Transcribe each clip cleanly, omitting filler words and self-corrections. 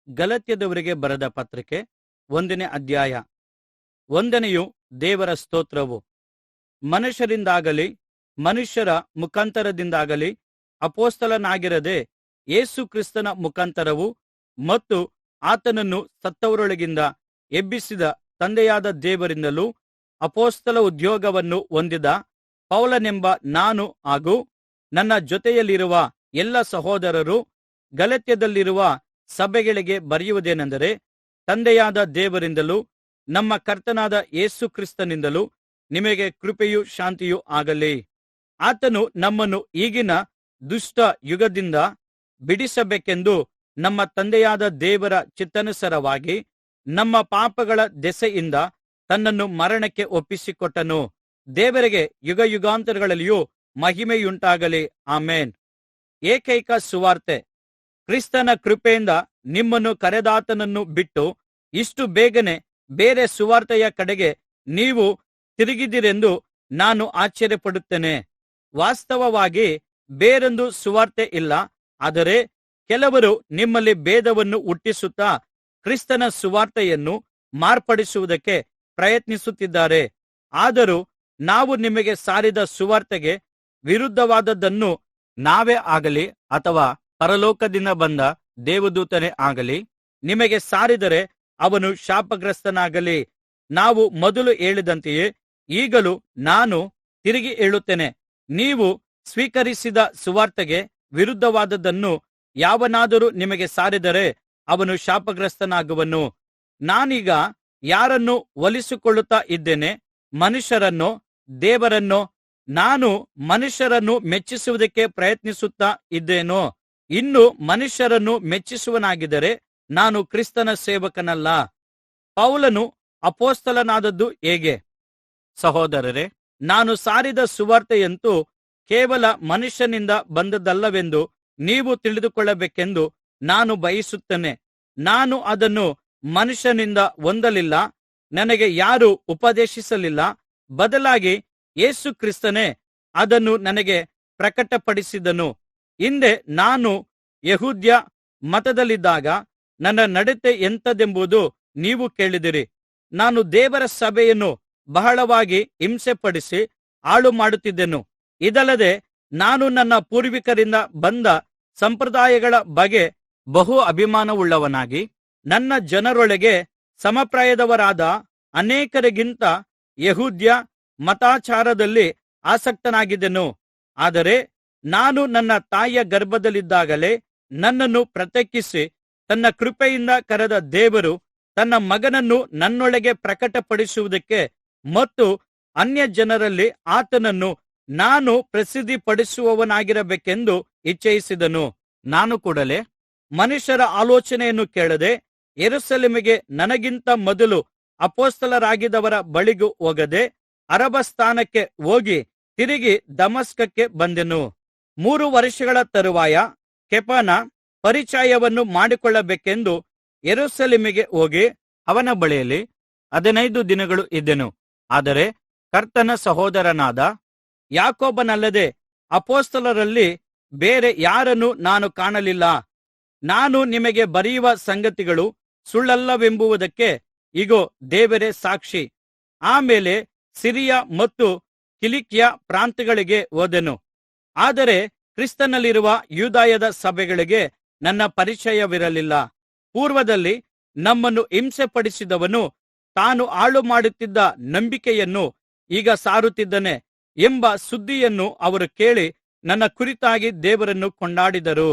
ಗಲಾತ್ಯದವರಿಗೆ ಬರೆದ ಪತ್ರಿಕೆ 1ನೇ ಅಧ್ಯಾಯ. ವಂದನೆಯು ದೇವರ ಸ್ತೋತ್ರವು. ಮನುಷ್ಯರಿಂದಾಗಲಿ ಮನುಷ್ಯರ ಮುಖಾಂತರದಿಂದಾಗಲಿ ಅಪೊಸ್ತಲನಾಗಿರದೆ ಯೇಸು ಕ್ರಿಸ್ತನ ಮುಖಾಂತರವೂ ಮತ್ತು ಆತನನ್ನು ಸತ್ತವರೊಳಗಿಂದ ಎಬ್ಬಿಸಿದ ತಂದೆಯಾದ ದೇವರಿಂದಲೂ ಅಪೊಸ್ತಲ ಉದ್ಯೋಗವನ್ನು ಹೊಂದಿದ ಪೌಲನೆಂಬ ನಾನು ಹಾಗೂ ನನ್ನ ಜೊತೆಯಲ್ಲಿರುವ ಎಲ್ಲ ಸಹೋದರರು ಗಲಾತ್ಯದಲ್ಲಿರುವ ಸಭೆಗಳಿಗೆ ಬರೆಯುವುದೇನೆಂದರೆ, ತಂದೆಯಾದ ದೇವರಿಂದಲೂ ನಮ್ಮ ಕರ್ತನಾದ ಯೇಸು ಕ್ರಿಸ್ತನಿಂದಲೂ ನಿಮಗೆ ಕೃಪೆಯೂ ಶಾಂತಿಯೂ ಆಗಲಿ. ಆತನು ನಮ್ಮನ್ನು ಈಗಿನ ದುಷ್ಟ ಯುಗದಿಂದ ಬಿಡಿಸಬೇಕೆಂದು ನಮ್ಮ ತಂದೆಯಾದ ದೇವರ ಚಿತ್ತಾನುಸಾರವಾಗಿ ನಮ್ಮ ಪಾಪಗಳ ದೆಸೆಯಿಂದ ತನ್ನನ್ನು ಮರಣಕ್ಕೆ ಒಪ್ಪಿಸಿಕೊಟ್ಟನು. ದೇವರಿಗೆ ಯುಗಯುಗಾಂತರಗಳಲ್ಲಿಯೂ ಮಹಿಮೆಯುಂಟಾಗಲಿ. ಆಮೆನ್. ಏಕೈಕ ಸುವಾರ್ತೆ. ಕ್ರಿಸ್ತನ ಕೃಪೆಯಿಂದ ನಿಮ್ಮನ್ನು ಕರೆದಾತನನ್ನು ಬಿಟ್ಟು ಇಷ್ಟು ಬೇಗನೆ ಬೇರೆ ಸುವಾರ್ತೆಯ ಕಡೆಗೆ ನೀವು ತಿರುಗಿದಿರೆಂದು ನಾನು ಆಶ್ಚರ್ಯಪಡುತ್ತೇನೆ. ವಾಸ್ತವವಾಗಿ ಬೇರೊಂದು ಸುವಾರ್ತೆ ಇಲ್ಲ. ಆದರೆ ಕೆಲವರು ನಿಮ್ಮಲ್ಲಿ ಭೇದವನ್ನು ಹುಟ್ಟಿಸುತ್ತಾ ಕ್ರಿಸ್ತನ ಸುವಾರ್ತೆಯನ್ನು ಮಾರ್ಪಡಿಸುವುದಕ್ಕೆ ಪ್ರಯತ್ನಿಸುತ್ತಿದ್ದಾರೆ. ಆದರೂ ನಾವು ನಿಮಗೆ ಸಾರಿದ ಸುವಾರ್ತೆಗೆ ವಿರುದ್ಧವಾದದ್ದನ್ನು ನಾವೇ ಆಗಲಿ ಅಥವಾ ಪರಲೋಕದಿಂದ ಬಂದ ದೇವದೂತನೇ ಆಗಲಿ ನಿಮಗೆ ಸಾರಿದರೆ ಅವನು ಶಾಪಗ್ರಸ್ತನಾಗಲಿ. ನಾವು ಮೊದಲು ಹೇಳಿದಂತೆಯೇ ಈಗಲೂ ನಾನು ತಿರುಗಿ ಹೇಳುತ್ತೇನೆ, ನೀವು ಸ್ವೀಕರಿಸಿದ ಸುವಾರ್ತೆಗೆ ವಿರುದ್ಧವಾದದ್ದನ್ನು ಯಾವನಾದರೂ ನಿಮಗೆ ಸಾರಿದರೆ ಅವನು ಶಾಪಗ್ರಸ್ತನಾಗುವನು. ನಾನೀಗ ಯಾರನ್ನು ಒಲಿಸಿಕೊಳ್ಳುತ್ತಾ ಇದ್ದೇನೆ, ಮನುಷ್ಯರನ್ನೋ ದೇವರನ್ನೋ? ನಾನು ಮನುಷ್ಯರನ್ನು ಮೆಚ್ಚಿಸುವುದಕ್ಕೆ ಪ್ರಯತ್ನಿಸುತ್ತಾ ಇದ್ದೇನೋ? ಇನ್ನು ಮನುಷ್ಯರನ್ನು ಮೆಚ್ಚಿಸುವನಾಗಿದ್ದರೆ ನಾನು ಕ್ರಿಸ್ತನ ಸೇವಕನಲ್ಲ. ಪೌಲನು ಅಪೊಸ್ತಲನಾದದ್ದು ಹೇಗೆ? ಸಹೋದರರೇ, ನಾನು ಸಾರಿದ ಸುವಾರ್ತೆಯಂತೂ ಕೇವಲ ಮನುಷ್ಯನಿಂದ ಬಂದದ್ದಲ್ಲವೆಂದು ನೀವು ತಿಳಿದುಕೊಳ್ಳಬೇಕೆಂದು ನಾನು ಬಯಸುತ್ತೇನೆ. ನಾನು ಅದನ್ನು ಮನುಷ್ಯನಿಂದ ಹೊಂದಲಿಲ್ಲ, ನನಗೆ ಯಾರೂ ಉಪದೇಶಿಸಲಿಲ್ಲ. ಬದಲಾಗಿ ಯೇಸು ಕ್ರಿಸ್ತನೇ ಅದನ್ನು ನನಗೆ ಪ್ರಕಟಪಡಿಸಿದನು. ಹಿಂದೆ ನಾನು ಯೆಹೂದ್ಯ ಮತದಲ್ಲಿದ್ದಾಗ ನನ್ನ ನಡತೆ ಎಂಥದೆಂಬುದು ನೀವು ಕೇಳಿದಿರಿ. ನಾನು ದೇವರ ಸಭೆಯನ್ನು ಬಹಳವಾಗಿ ಹಿಂಸೆಪಡಿಸಿ ಹಾಳು ಮಾಡುತ್ತಿದ್ದೆನು. ಇದಲ್ಲದೆ ನಾನು ನನ್ನ ಪೂರ್ವಿಕರಿಂದ ಬಂದ ಸಂಪ್ರದಾಯಗಳ ಬಗ್ಗೆ ಬಹು ಅಭಿಮಾನವುಳ್ಳವನಾಗಿ ನನ್ನ ಜನರೊಳಗೆ ಸಮಪ್ರಾಯದವರಾದ ಅನೇಕರಿಗಿಂತ ಯೆಹೂದ್ಯ ಮತಾಚಾರದಲ್ಲಿ ಆಸಕ್ತನಾಗಿದ್ದೆನು. ಆದರೆ ನಾನು ನನ್ನ ತಾಯಿಯ ಗರ್ಭದಲ್ಲಿದ್ದಾಗಲೇ ನನ್ನನ್ನು ಪ್ರತ್ಯೇಕಿಸಿ ತನ್ನ ಕೃಪೆಯಿಂದ ಕರೆದ ದೇವರು ತನ್ನ ಮಗನನ್ನು ನನ್ನೊಳಗೆ ಪ್ರಕಟಪಡಿಸುವುದಕ್ಕೆ ಮತ್ತು ಅನ್ಯಜನರಲ್ಲಿ ಆತನನ್ನು ನಾನು ಪ್ರಸಿದ್ಧಿಪಡಿಸುವವನಾಗಿರಬೇಕೆಂದು ಇಚ್ಛಿಸಿದನು. ನಾನು ಕೂಡಲೇ ಮನುಷ್ಯರ ಆಲೋಚನೆಯನ್ನು ಕೇಳದೆ ಯೆರೂಸಲೇಮಿಗೆ ನನಗಿಂತ ಮೊದಲು ಅಪೊಸ್ತಲರಾಗಿದ್ದವರ ಬಳಿಗೂ ಹೋಗದೆ ಅರಬಸ್ಥಾನಕ್ಕೆ ಹೋಗಿ ತಿರುಗಿ ದಮಸ್ಕಕ್ಕೆ ಬಂದೆನು. 3 ವರ್ಷಗಳ ತರುವಾಯ ಕೇಫನ ಪರಿಚಯವನ್ನು ಮಾಡಿಕೊಳ್ಳಬೇಕೆಂದು ಯೆರೂಸಲೇಮಿಗೆ ಹೋಗಿ ಅವನ ಬಳಿಯಲ್ಲಿ 15 ದಿನಗಳು ಇದ್ದೆನು. ಆದರೆ ಕರ್ತನ ಸಹೋದರನಾದ ಯಾಕೋಬನಲ್ಲದೆ ಅಪೊಸ್ತಲರಲ್ಲಿ ಬೇರೆ ಯಾರನ್ನೂ ನಾನು ಕಾಣಲಿಲ್ಲ. ನಾನು ನಿಮಗೆ ಬರೆಯುವ ಸಂಗತಿಗಳು ಸುಳ್ಳಲ್ಲವೆಂಬುದಕ್ಕೆ ಇಗೋ ದೇವರೇ ಸಾಕ್ಷಿ. ಆಮೇಲೆ ಸಿರಿಯ ಮತ್ತು ಕಿಲಿಕ್ಯ ಪ್ರಾಂತ್ಯಗಳಿಗೆ ಹೋದೆನು. ಆದರೆ ಕ್ರಿಸ್ತನಲ್ಲಿರುವ ಯೂದಾಯದ ಸಭೆಗಳಿಗೆ ನನ್ನ ಪರಿಚಯವಿರಲಿಲ್ಲ. ಪೂರ್ವದಲ್ಲಿ ನಮ್ಮನ್ನು ಹಿಂಸೆಪಡಿಸಿದವನು ತಾನು ಹಾಳು ಮಾಡುತ್ತಿದ್ದ ನಂಬಿಕೆಯನ್ನು ಈಗ ಸಾರುತ್ತಿದ್ದಾನೆ ಎಂಬ ಸುದ್ದಿಯನ್ನು ಅವರು ಕೇಳಿ ನನ್ನ ಕುರಿತಾಗಿ ದೇವರನ್ನು ಕೊಂಡಾಡಿದರು.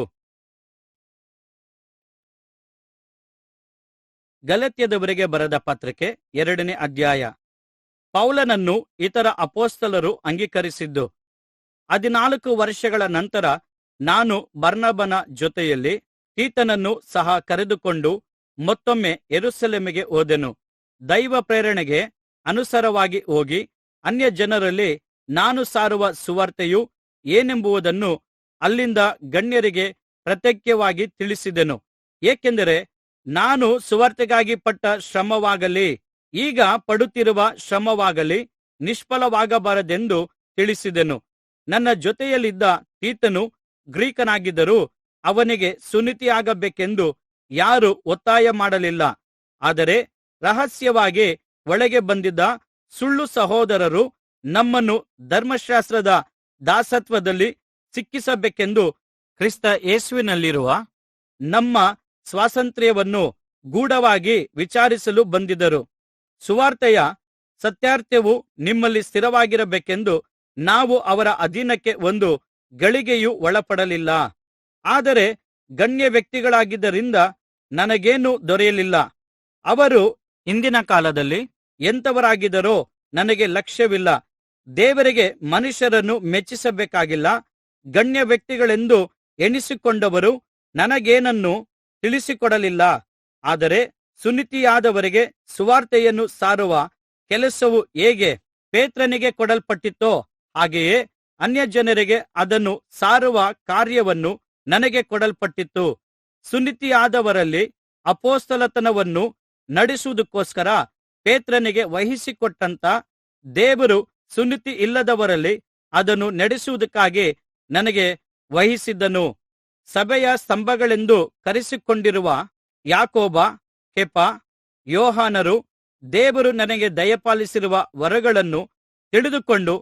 ಗಲಾತ್ಯದವರಿಗೆ ಬರೆದ ಪತ್ರಿಕೆ 2ನೇ ಅಧ್ಯಾಯ. ಪೌಲನನ್ನು ಇತರ ಅಪೊಸ್ತಲರು ಅಂಗೀಕರಿಸಿದ್ದು. 14 ವರ್ಷಗಳ ನಂತರ ನಾನು ಬಾರ್ನಬನ ಜೊತೆಯಲ್ಲಿ ತೀತನನ್ನು ಸಹ ಕರೆದುಕೊಂಡು ಮತ್ತೊಮ್ಮೆ ಯೆರೂಸಲೇಮಿಗೆ ಹೋದೆನು. ದೈವ ಪ್ರೇರಣೆಗೆ ಅನುಸಾರವಾಗಿ ಹೋಗಿ ಅನ್ಯಜನರಲ್ಲಿ ನಾನು ಸಾರುವ ಸುವಾರ್ತೆಯು ಏನೆಂಬುದನ್ನು ಅಲ್ಲಿಂದ ಗಣ್ಯರಿಗೆ ಪ್ರತ್ಯೇಕವಾಗಿ ತಿಳಿಸಿದೆನು. ಏಕೆಂದರೆ ನಾನು ಸುವಾರ್ತೆಗಾಗಿ ಪಟ್ಟ ಶ್ರಮವಾಗಲಿ ಈಗ ಪಡುತ್ತಿರುವ ಶ್ರಮವಾಗಲಿ ನಿಷ್ಫಲವಾಗಬಾರದೆಂದು ತಿಳಿಸಿದೆನು. ನನ್ನ ಜೊತೆಯಲ್ಲಿದ್ದ ತೀತನು ಗ್ರೀಕನಾಗಿದ್ದರೂ ಅವನಿಗೆ ಸುನ್ನತಿಯಾಗಬೇಕೆಂದು ಯಾರೂ ಒತ್ತಾಯ ಮಾಡಲಿಲ್ಲ. ಆದರೆ ರಹಸ್ಯವಾಗಿ ಒಳಗೆ ಬಂದಿದ್ದ ಸುಳ್ಳು ಸಹೋದರರು ನಮ್ಮನ್ನು ಧರ್ಮಶಾಸ್ತ್ರದ ದಾಸತ್ವದಲ್ಲಿ ಸಿಕ್ಕಿಸಬೇಕೆಂದು ಕ್ರಿಸ್ತ ಯೇಸುವಿನಲ್ಲಿರುವ ನಮ್ಮ ಸ್ವಾತಂತ್ರ್ಯವನ್ನು ಗೂಢವಾಗಿ ವಿಚಾರಿಸಲು ಬಂದಿದ್ದರು. ಸುವಾರ್ತೆಯ ಸತ್ಯಾರ್ಥವು ನಿಮ್ಮಲ್ಲಿ ಸ್ಥಿರವಾಗಿರಬೇಕೆಂದು ನಾವು ಅವರ ಅಧೀನಕ್ಕೆ ಒಂದು ಗಳಿಗೆಯೂ ಒಳಪಡಲಿಲ್ಲ. ಆದರೆ ಗಣ್ಯ ವ್ಯಕ್ತಿಗಳಾಗಿದ್ದರಿಂದ ನನಗೇನೂ ದೊರೆಯಲಿಲ್ಲ. ಅವರು ಹಿಂದಿನ ಕಾಲದಲ್ಲಿ ಎಂಥವರಾಗಿದ್ದರೋ ನನಗೆ ಲಕ್ಷ್ಯವಿಲ್ಲ. ದೇವರಿಗೆ ಮನುಷ್ಯರನ್ನು ಮೆಚ್ಚಿಸಬೇಕಾಗಿಲ್ಲ. ಗಣ್ಯ ವ್ಯಕ್ತಿಗಳೆಂದು ಎಣಿಸಿಕೊಂಡವರು ನನಗೇನನ್ನೂ ತಿಳಿಸಿಕೊಡಲಿಲ್ಲ. ಆದರೆ ಸುನ್ನತಿಯಾದವರಿಗೆ ಸುವಾರ್ತೆಯನ್ನು ಸಾರುವ ಕೆಲಸವು ಹೇಗೆ ಪೇತ್ರನಿಗೆ ಕೊಡಲ್ಪಟ್ಟಿತೋ ಹಾಗೆಯೇ ಅನ್ಯಜನರಿಗೆ ಅದನ್ನು ಸಾರುವ ಕಾರ್ಯವನ್ನು ನನಗೆ ಕೊಡಲ್ಪಟ್ಟಿತು. ಸುನ್ನತಿಯಾದವರಲ್ಲಿ ಅಪೊಸ್ತಲತನವನ್ನು ನಡೆಸುವುದಕ್ಕೋಸ್ಕರ ಪೇತ್ರನಿಗೆ ವಹಿಸಿಕೊಟ್ಟಂತ ದೇವರು ಸುನ್ನತಿ ಇಲ್ಲದವರಲ್ಲಿ ಅದನ್ನು ನಡೆಸುವುದಕ್ಕಾಗಿ ನನಗೆ ವಹಿಸಿದ್ದನು. ಸಭೆಯ ಸ್ತಂಭಗಳೆಂದು ಕರೆಸಿಕೊಂಡಿರುವ ಯಾಕೋಬ, ಕೇಫ, ಯೋಹಾನರು ದೇವರು ನನಗೆ ದಯಪಾಲಿಸಿರುವ ವರಗಳನ್ನು ತಿಳಿದುಕೊಂಡು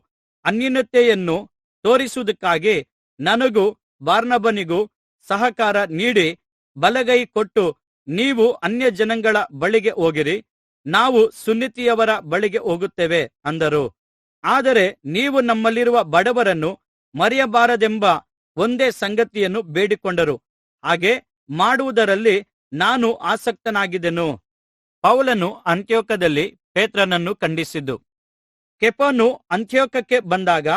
ಅನ್ಯೋನ್ಯತೆಯನ್ನು ತೋರಿಸುವುದಕ್ಕಾಗಿ ನನಗೂ ಬಾರ್ನಬನಿಗೂ ಸಹಕಾರ ನೀಡಿ ಬಲಗೈ ಕೊಟ್ಟು, ನೀವು ಅನ್ಯಜನಗಳ ಬಳಿಗೆ ಹೋಗಿರಿ, ನಾವು ಸುನ್ನತಿಯವರ ಬಳಿಗೆ ಹೋಗುತ್ತೇವೆ ಅಂದರು. ಆದರೆ ನೀವು ನಮ್ಮಲ್ಲಿರುವ ಬಡವರನ್ನು ಮರೆಯಬಾರದೆಂಬ ಒಂದೇ ಸಂಗತಿಯನ್ನು ಬೇಡಿಕೊಂಡರು. ಹಾಗೆ ಮಾಡುವುದರಲ್ಲಿ ನಾನು ಆಸಕ್ತನಾಗಿದ್ದೆನು. ಪೌಲನು ಅಂತಿಯೋಕ್ಯದಲ್ಲಿ ಪೇತ್ರನನ್ನು ಖಂಡಿಸಿದ್ದು. ಕೇಫನು ಅಂತಿಯೋಕ್ಯಕ್ಕೆ ಬಂದಾಗ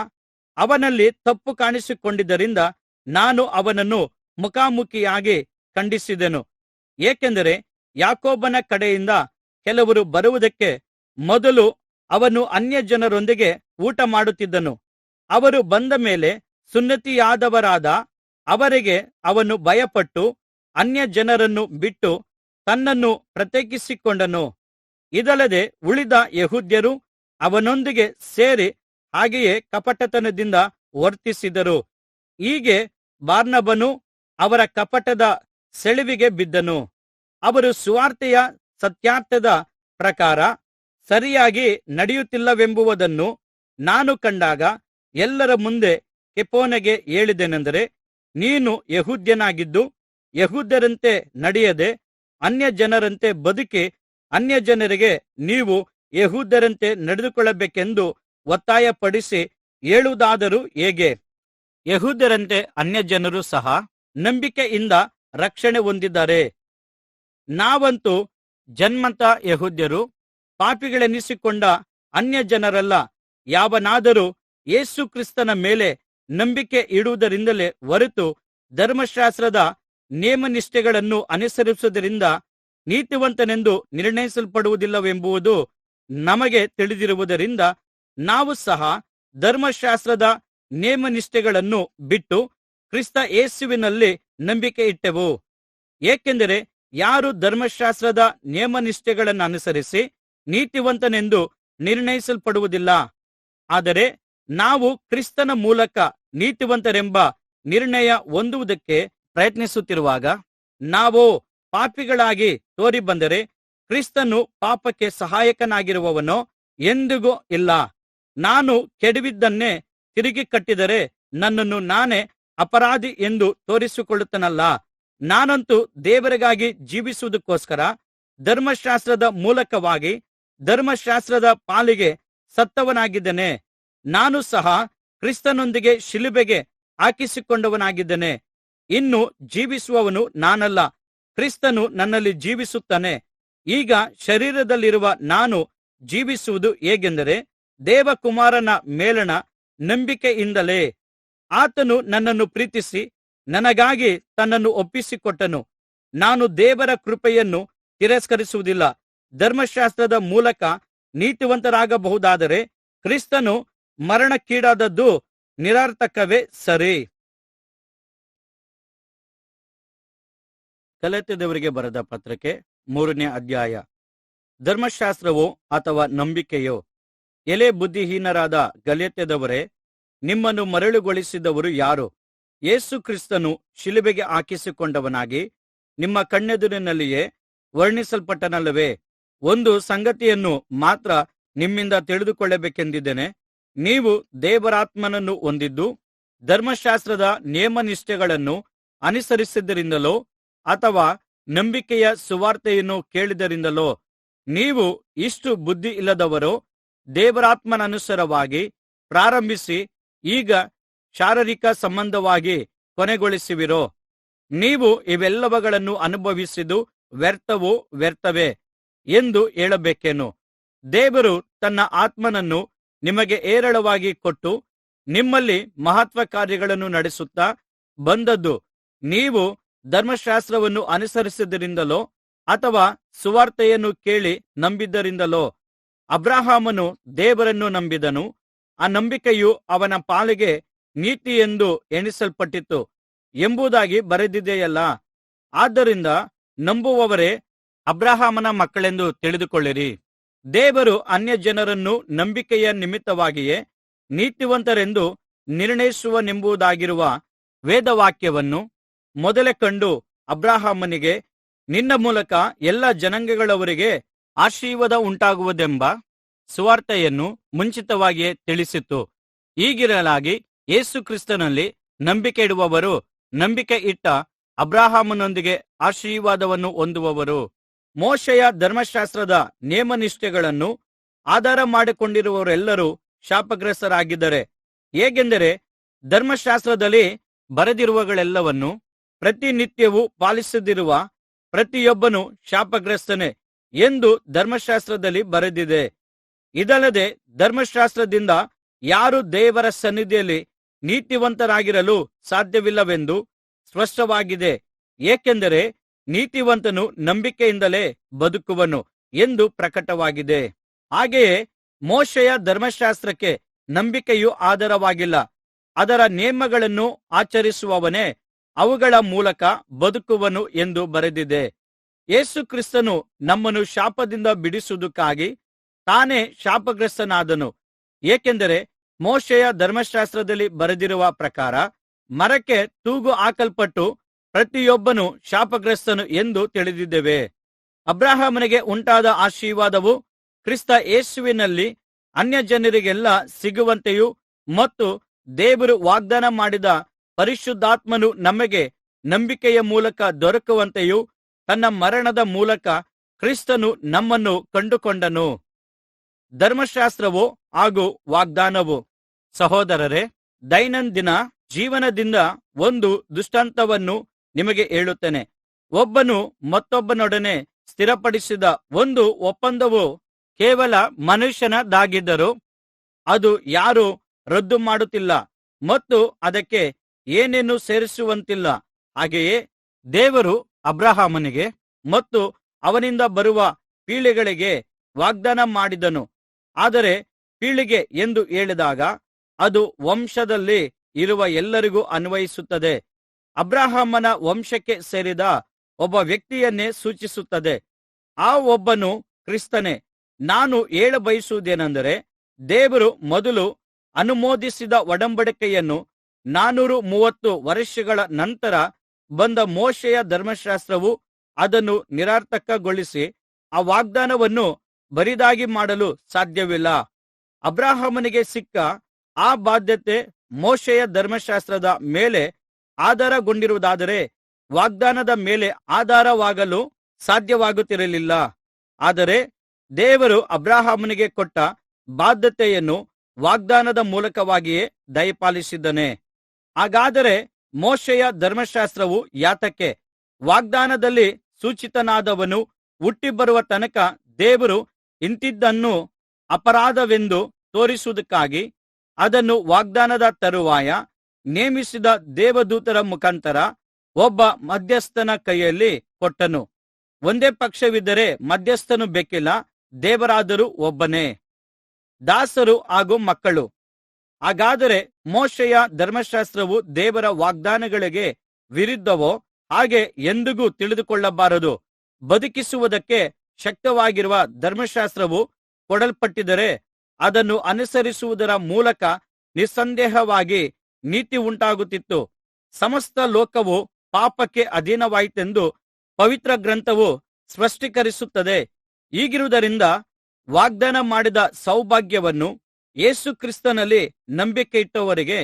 ಅವನಲ್ಲಿ ತಪ್ಪು ಕಾಣಿಸಿಕೊಂಡಿದ್ದರಿಂದ ನಾನು ಅವನನ್ನು ಮುಖಾಮುಖಿಯಾಗಿ ಖಂಡಿಸಿದೆನು. ಏಕೆಂದರೆ ಯಾಕೋಬನ ಕಡೆಯಿಂದ ಕೆಲವರು ಬರುವುದಕ್ಕೆ ಮೊದಲು ಅವನು ಅನ್ಯಜನರೊಂದಿಗೆ ಊಟ ಮಾಡುತ್ತಿದ್ದನು. ಅವರು ಬಂದ ಮೇಲೆ ಸುನ್ನತಿಯಾದವರಾದ ಅವರಿಗೆ ಅವನು ಭಯಪಟ್ಟು ಅನ್ಯಜನರನ್ನು ಬಿಟ್ಟು ತನ್ನನ್ನು ಪ್ರತ್ಯೇಕಿಸಿಕೊಂಡನು. ಇದಲ್ಲದೆ ಉಳಿದ ಯೆಹೂದ್ಯರು ಅವನೊಂದಿಗೆ ಸೇರಿ ಹಾಗೆಯೇ ಕಪಟತನದಿಂದ ವರ್ತಿಸಿದರು. ಹೀಗೆ ಬಾರ್ನಬನು ಅವರ ಕಪಟದ ಸೆಳವಿಗೆ ಬಿದ್ದನು. ಅವರು ಸುವಾರ್ತೆಯ ಸತ್ಯಾರ್ಥದ ಪ್ರಕಾರ ಸರಿಯಾಗಿ ನಡೆಯುತ್ತಿಲ್ಲವೆಂಬುದನ್ನು ನಾನು ಕಂಡಾಗ ಎಲ್ಲರ ಮುಂದೆ ಕೇಫನಿಗೆ ಹೇಳಿದೆನೆಂದರೆ, ನೀನು ಯೆಹೂದ್ಯನಾಗಿದ್ದು ಯೆಹೂದ್ಯರಂತೆ ನಡೆಯದೆ ಅನ್ಯಜನರಂತೆ ಬದುಕಿ ಅನ್ಯಜನರಿಗೆ ನೀವು ಯೆಹೂದ್ಯರಂತೆ ನಡೆದುಕೊಳ್ಳಬೇಕೆಂದು ಒತ್ತಾಯಪಡಿಸಿ ಹೇಳುವುದಾದರೂ ಹೇಗೆ? ಯೆಹೂದ್ಯರಂತೆ ಅನ್ಯಜನರು ಸಹ ನಂಬಿಕೆಯಿಂದ ರಕ್ಷಣೆ ಹೊಂದಿದ್ದಾರೆ. ನಾವಂತೂ ಜನ್ಮತಃ ಯೆಹೂದ್ಯರು, ಪಾಪಿಗಳೆನಿಸಿಕೊಂಡ ಅನ್ಯಜನರಲ್ಲ. ಯಾವನಾದರೂ ಯೇಸು ಕ್ರಿಸ್ತನ ಮೇಲೆ ನಂಬಿಕೆ ಇಡುವುದರಿಂದಲೇ ಹೊರತು ಧರ್ಮಶಾಸ್ತ್ರದ ನೇಮನಿಷ್ಠೆಗಳನ್ನು ಅನುಸರಿಸುವುದರಿಂದ ನೀತಿವಂತನೆಂದು ನಿರ್ಣಯಿಸಲ್ಪಡುವುದಿಲ್ಲವೆಂಬುದು ನಮಗೆ ತಿಳಿದಿರುವುದರಿಂದ ನಾವು ಸಹ ಧರ್ಮಶಾಸ್ತ್ರದ ನೇಮನಿಷ್ಠೆಗಳನ್ನು ಬಿಟ್ಟು ಕ್ರಿಸ್ತ ಯೇಸುವಿನಲ್ಲಿ ನಂಬಿಕೆ ಇಟ್ಟೆವು. ಏಕೆಂದರೆ ಯಾರು ಧರ್ಮಶಾಸ್ತ್ರದ ನೇಮನಿಷ್ಠೆಗಳನ್ನನುಸರಿಸಿ ನೀತಿವಂತನೆಂದು ನಿರ್ಣಯಿಸಲ್ಪಡುವುದಿಲ್ಲ. ಆದರೆ ನಾವು ಕ್ರಿಸ್ತನ ಮೂಲಕ ನೀತಿವಂತರೆಂಬ ನಿರ್ಣಯ ಹೊಂದುವುದಕ್ಕೆ ಪ್ರಯತ್ನಿಸುತ್ತಿರುವಾಗ ನಾವೋ ಪಾಪಿಗಳಾಗಿ ತೋರಿಬಂದರೆ ಕ್ರಿಸ್ತನು ಪಾಪಕ್ಕೆ ಸಹಾಯಕನಾಗಿರುವವನೋ? ಎಂದಿಗೂ ಇಲ್ಲ. ನಾನು ಕೆಡವಿದ್ದನ್ನೇ ತಿರುಗಿ ಕಟ್ಟಿದರೆ ನನ್ನನ್ನು ನಾನೇ ಅಪರಾಧಿ ಎಂದು ತೋರಿಸಿಕೊಳ್ಳುತ್ತೇನಲ್ಲಾ? ನಾನಂತೂ ದೇವರಿಗಾಗಿ ಜೀವಿಸುವುದಕ್ಕೋಸ್ಕರ ಧರ್ಮಶಾಸ್ತ್ರದ ಮೂಲಕವಾಗಿ ಧರ್ಮಶಾಸ್ತ್ರದ ಪಾಲಿಗೆ ಸತ್ತವನಾಗಿದ್ದೇನೆ. ನಾನು ಸಹ ಕ್ರಿಸ್ತನೊಂದಿಗೆ ಶಿಲುಬೆಗೆ ಹಾಕಿಸಿಕೊಂಡವನಾಗಿದ್ದೇನೆ. ಇನ್ನು ಜೀವಿಸುವವನು ನಾನಲ್ಲ, ಕ್ರಿಸ್ತನು ನನ್ನಲ್ಲಿ ಜೀವಿಸುತ್ತಾನೆ. ಈಗ ಶರೀರದಲ್ಲಿರುವ ನಾನು ಜೀವಿಸುವುದು ಹೇಗೆಂದರೆ ದೇವಕುಮಾರನ ಮೇಲಣ ನಂಬಿಕೆಯಿಂದಲೇ. ಆತನು ನನ್ನನ್ನು ಪ್ರೀತಿಸಿ ನನಗಾಗಿ ತನ್ನನ್ನು ಒಪ್ಪಿಸಿಕೊಟ್ಟನು. ನಾನು ದೇವರ ಕೃಪೆಯನ್ನು ತಿರಸ್ಕರಿಸುವುದಿಲ್ಲ. ಧರ್ಮಶಾಸ್ತ್ರದ ಮೂಲಕ ನೀತಿವಂತರಾಗಬಹುದಾದರೆ ಕ್ರಿಸ್ತನು ಮರಣಕ್ಕೀಡಾದದ್ದು ನಿರರ್ಥಕವೇ ಸರಿ. ಗಲಾತ್ಯದವರಿಗೆ ಬರೆದ ಪತ್ರಕ್ಕೆ 3ನೇ ಅಧ್ಯಾಯ. ಧರ್ಮಶಾಸ್ತ್ರವೋ ಅಥವಾ ನಂಬಿಕೆಯೋ? ಎಲೈ ಬುದ್ಧಿಹೀನರಾದ ಗಲಾತ್ಯದವರೇ, ನಿಮ್ಮನ್ನು ಮರಳುಗೊಳಿಸಿದವರು ಯಾರು? ಯೇಸು ಕ್ರಿಸ್ತನು ಶಿಲುಬೆಗೆ ಹಾಕಿಸಿಕೊಂಡವನಾಗಿ ನಿಮ್ಮ ಕಣ್ಣೆದುರಿನಲ್ಲಿಯೇ ವರ್ಣಿಸಲ್ಪಟ್ಟನಲ್ಲವೇ? ಒಂದು ಸಂಗತಿಯನ್ನು ಮಾತ್ರ ನಿಮ್ಮಿಂದ ತಿಳಿದುಕೊಳ್ಳಬೇಕೆಂದಿದ್ದೇನೆ. ನೀವು ದೇವರಾತ್ಮನನ್ನು ಹೊಂದಿದ್ದು ಧರ್ಮಶಾಸ್ತ್ರದ ನೇಮನಿಷ್ಠೆಗಳನ್ನು ಅನುಸರಿಸಿದ್ದರಿಂದಲೋ ಅಥವಾ ನಂಬಿಕೆಯ ಸುವಾರ್ತೆಯನ್ನು ಕೇಳಿದರಿಂದಲೋ ನೀವು ಇಷ್ಟು ಬುದ್ಧಿ ಇಲ್ಲದವರೋ? ದೇವರಾತ್ಮನನುಸಾರವಾಗಿ ಪ್ರಾರಂಭಿಸಿ ಈಗ ಶಾರೀರಿಕ ಸಂಬಂಧವಾಗಿ ಕೊನೆಗೊಳಿಸುವಿರೋ? ನೀವು ಇವೆಲ್ಲವುಗಳನ್ನು ಅನುಭವಿಸಿದ್ದು ವ್ಯರ್ಥವೋ ವ್ಯರ್ಥವೇ ಎಂದು ಹೇಳಬೇಕೇನು? ದೇವರು ತನ್ನ ಆತ್ಮನನ್ನು ನಿಮಗೆ ಹೇರಳವಾಗಿ ಕೊಟ್ಟು ನಿಮ್ಮಲ್ಲಿ ಮಹತ್ಕಾರ್ಯಗಳನ್ನು ನಡೆಸುತ್ತಾ ಬಂದದ್ದು ನೀವು ಧರ್ಮಶಾಸ್ತ್ರವನ್ನು ಅನುಸರಿಸಿದ್ದರಿಂದಲೋ ಅಥವಾ ಸುವಾರ್ತೆಯನ್ನು ಕೇಳಿ ನಂಬಿದ್ದರಿಂದಲೋ? ಅಬ್ರಹಾಮನು ದೇವರನ್ನು ನಂಬಿದನು, ಆ ನಂಬಿಕೆಯು ಅವನ ಪಾಲಿಗೆ ನೀತಿಯೆಂದು ಎಣಿಸಲ್ಪಟ್ಟಿತು ಎಂಬುದಾಗಿ ಬರೆದಿದೆಯಲ್ಲಾ. ಆದ್ದರಿಂದ ನಂಬುವವರೇ ಅಬ್ರಹಾಮನ ಮಕ್ಕಳೆಂದು ತಿಳಿದುಕೊಳ್ಳಿರಿ. ದೇವರು ಅನ್ಯಜನರನ್ನು ನಂಬಿಕೆಯ ನಿಮಿತ್ತವಾಗಿಯೇ ನೀತಿವಂತರೆಂದು ನಿರ್ಣಯಿಸುವನೆಂಬುದಾಗಿರುವ ವೇದವಾಕ್ಯವನ್ನು ಮೊದಲೇ ಕಂಡು ಅಬ್ರಹಾಮನಿಗೆ ನಿನ್ನ ಮೂಲಕ ಎಲ್ಲಾ ಜನಾಂಗಗಳವರಿಗೆ ಆಶೀರ್ವಾದ ಉಂಟಾಗುವುದೆಂಬ ಸುವಾರ್ತೆಯನ್ನು ಮುಂಚಿತವಾಗಿಯೇ ತಿಳಿಸಿತು. ಹೀಗಿರಲಾಗಿ ಯೇಸು ಕ್ರಿಸ್ತನಲ್ಲಿ ನಂಬಿಕೆ ಇಡುವವರು ನಂಬಿಕೆ ಇಟ್ಟ ಅಬ್ರಹಾಮನೊಂದಿಗೆ ಆಶೀರ್ವಾದವನ್ನು ಹೊಂದುವವರು. ಮೋಶೆಯ ಧರ್ಮಶಾಸ್ತ್ರದ ನೇಮನಿಷ್ಠೆಗಳನ್ನು ಆಧಾರ ಮಾಡಿಕೊಂಡಿರುವವರೆಲ್ಲರೂ ಶಾಪಗ್ರಸ್ತರಾಗಿದ್ದಾರೆ. ಹೇಗೆಂದರೆ ಧರ್ಮಶಾಸ್ತ್ರದಲ್ಲಿ ಬರೆದಿರುವಗಳೆಲ್ಲವನ್ನು ಪ್ರತಿನಿತ್ಯವೂ ಪಾಲಿಸದಿರುವ ಪ್ರತಿಯೊಬ್ಬನು ಶಾಪಗ್ರಸ್ತನೇ ಎಂದು ಧರ್ಮಶಾಸ್ತ್ರದಲ್ಲಿ ಬರೆದಿದೆ. ಇದಲ್ಲದೆ ಧರ್ಮಶಾಸ್ತ್ರದಿಂದ ಯಾರೂ ದೇವರ ಸನ್ನಿಧಿಯಲ್ಲಿ ನೀತಿವಂತರಾಗಿರಲು ಸಾಧ್ಯವಿಲ್ಲವೆಂದು ಸ್ಪಷ್ಟವಾಗಿದೆ. ಏಕೆಂದರೆ ನೀತಿವಂತನು ನಂಬಿಕೆಯಿಂದಲೇ ಬದುಕುವನು ಎಂದು ಪ್ರಕಟವಾಗಿದೆ. ಹಾಗೆಯೇ ಮೋಶೆಯ ಧರ್ಮಶಾಸ್ತ್ರಕ್ಕೆ ನಂಬಿಕೆಯು ಆಧಾರವಾಗಿಲ್ಲ. ಅದರ ನೇಮಗಳನ್ನು ಆಚರಿಸುವವನೇ ಅವುಗಳ ಮೂಲಕ ಬದುಕುವನು ಎಂದು ಬರೆದಿದೆ. ಯೇಸು ಕ್ರಿಸ್ತನು ನಮ್ಮನ್ನು ಶಾಪದಿಂದ ಬಿಡಿಸುವುದಕ್ಕಾಗಿ ತಾನೇ ಶಾಪಗ್ರಸ್ತನಾದನು. ಏಕೆಂದರೆ ಮೋಶೆಯ ಧರ್ಮಶಾಸ್ತ್ರದಲ್ಲಿ ಬರೆದಿರುವ ಪ್ರಕಾರ ಮರಕ್ಕೆ ತೂಗು ಹಾಕಲ್ಪಟ್ಟು ಪ್ರತಿಯೊಬ್ಬನು ಶಾಪಗ್ರಸ್ತನು ಎಂದು ತಿಳಿದಿದ್ದೇವೆ. ಅಬ್ರಹಾಮನಿಗೆ ಉಂಟಾದ ಆಶೀರ್ವಾದವು ಕ್ರಿಸ್ತ ಯೇಸುವಿನಲ್ಲಿ ಅನ್ಯಜನರಿಗೆಲ್ಲ ಸಿಗುವಂತೆಯೂ ಮತ್ತು ದೇವರು ವಾಗ್ದಾನ ಮಾಡಿದ ಪರಿಶುದ್ಧಾತ್ಮನು ನಮಗೆ ನಂಬಿಕೆಯ ಮೂಲಕ ದೊರಕುವಂತೆಯೂ ತನ್ನ ಮರಣದ ಮೂಲಕ ಕ್ರಿಸ್ತನು ನಮ್ಮನ್ನು ಕಂಡುಕೊಂಡನು. ಧರ್ಮಶಾಸ್ತ್ರವೋ ಹಾಗೂ ವಾಗ್ದಾನವೋ. ಸಹೋದರರೇ, ದೈನಂದಿನ ಜೀವನದಿಂದ ಒಂದು ದೃಷ್ಟಾಂತವನ್ನು ನಿಮಗೆ ಹೇಳುತ್ತೇನೆ. ಒಬ್ಬನು ಮತ್ತೊಬ್ಬನೊಡನೆ ಸ್ಥಿರಪಡಿಸಿದ ಒಂದು ಒಪ್ಪಂದವು ಕೇವಲ ಮನುಷ್ಯನದಾಗಿದ್ದರೂ ಅದು ಯಾರೂ ರದ್ದು ಮಾಡುತ್ತಿಲ್ಲ ಮತ್ತು ಅದಕ್ಕೆ ಏನೇನೂ ಸೇರಿಸುವಂತಿಲ್ಲ. ಹಾಗೆಯೇ ದೇವರು ಅಬ್ರಹಾಮನಿಗೆ ಮತ್ತು ಅವನಿಂದ ಬರುವ ಪೀಳಿಗೆಗಳಿಗೆ ವಾಗ್ದಾನ ಮಾಡಿದನು. ಆದರೆ ಪೀಳಿಗೆ ಎಂದು ಹೇಳಿದಾಗ ಅದು ವಂಶದಲ್ಲಿ ಇರುವ ಎಲ್ಲರಿಗೂ ಅನ್ವಯಿಸುತ್ತದೆ. ಅಬ್ರಹಾಮನ ವಂಶಕ್ಕೆ ಸೇರಿದ ಒಬ್ಬ ವ್ಯಕ್ತಿಯನ್ನೇ ಸೂಚಿಸುತ್ತದೆ. ಆ ಒಬ್ಬನು ಕ್ರಿಸ್ತನೇ. ನಾನು ಹೇಳಬಯಸುವುದೇನೆಂದರೆ, ದೇವರು ಮೊದಲು ಅನುಮೋದಿಸಿದ ಒಡಂಬಡಿಕೆಯನ್ನು 430 ವರ್ಷಗಳ ನಂತರ ಬಂದ ಮೋಶೆಯ ಧರ್ಮಶಾಸ್ತ್ರವು ಅದನ್ನು ನಿರರ್ಥಕಗೊಳಿಸಿ ಆ ವಾಗ್ದಾನವನ್ನು ಬರಿದಾಗಿ ಮಾಡಲು ಸಾಧ್ಯವಿಲ್ಲ. ಅಬ್ರಹಾಮನಿಗೆ ಸಿಕ್ಕ ಆ ಬಾಧ್ಯತೆ ಮೋಶೆಯ ಧರ್ಮಶಾಸ್ತ್ರದ ಮೇಲೆ ಆಧಾರಗೊಂಡಿರುವುದಾದರೆ ವಾಗ್ದಾನದ ಮೇಲೆ ಆಧಾರವಾಗಲು ಸಾಧ್ಯವಾಗುತ್ತಿರಲಿಲ್ಲ. ಆದರೆ ದೇವರು ಅಬ್ರಹಾಮನಿಗೆ ಕೊಟ್ಟ ಬಾಧ್ಯತೆಯನ್ನು ವಾಗ್ದಾನದ ಮೂಲಕವಾಗಿಯೇ ದಯಪಾಲಿಸಿದ್ದಾನೆ. ಹಾಗಾದರೆ ಮೋಶೆಯ ಧರ್ಮಶಾಸ್ತ್ರವು ಯಾತಕ್ಕೆ? ವಾಗ್ದಾನದಲ್ಲಿ ಸೂಚಿತನಾದವನು ಹುಟ್ಟಿಬರುವ ತನಕ ದೇವರು ಇಂಥಿಂಥದ್ದನ್ನು ಅಪರಾಧವೆಂದು ತೋರಿಸುವುದಕ್ಕಾಗಿ ಅದನ್ನು ವಾಗ್ದಾನದ ತರುವಾಯ ನೇಮಿಸಿದ ದೇವದೂತರ ಮುಖಾಂತರ ಒಬ್ಬ ಮಧ್ಯಸ್ಥನ ಕೈಯಲ್ಲಿ ಕೊಟ್ಟನು. ಒಂದೇ ಪಕ್ಷವಿದ್ದರೆ ಮಧ್ಯಸ್ಥನು ಬೇಕಿಲ್ಲ, ದೇವರಾದರೂ ಒಬ್ಬನೇ. ದಾಸರು ಹಾಗೂ ಮಕ್ಕಳು. ಹಾಗಾದರೆ ಮೋಶೆಯ ಧರ್ಮಶಾಸ್ತ್ರವು ದೇವರ ವಾಗ್ದಾನಗಳಿಗೆ ವಿರುದ್ಧವೋ? ಹಾಗೆ ಎಂದಿಗೂ ತಿಳಿದುಕೊಳ್ಳಬಾರದು. ಬದುಕಿಸುವುದಕ್ಕೆ ಶಕ್ತವಾಗಿರುವ ಧರ್ಮಶಾಸ್ತ್ರವು ಕೊಡಲ್ಪಟ್ಟಿದ್ದರೆ ಅದನ್ನು ಅನುಸರಿಸುವುದರ ಮೂಲಕ ನಿಸ್ಸಂದೇಹವಾಗಿ ನೀತಿ ಉಂಟಾಗುತ್ತಿತ್ತು. ಸಮಸ್ತ ಲೋಕವು ಪಾಪಕ್ಕೆ ಅಧೀನವಾಯಿತೆಂದು ಪವಿತ್ರ ಗ್ರಂಥವು ಸ್ಪಷ್ಟೀಕರಿಸುತ್ತದೆ. ಹೀಗಿರುವುದರಿಂದ ವಾಗ್ದಾನ ಮಾಡಿದ ಸೌಭಾಗ್ಯವನ್ನು ಯೇಸು ಕ್ರಿಸ್ತನಲ್ಲಿ ನಂಬಿಕೆಯಿಟ್ಟವರಿಗೆ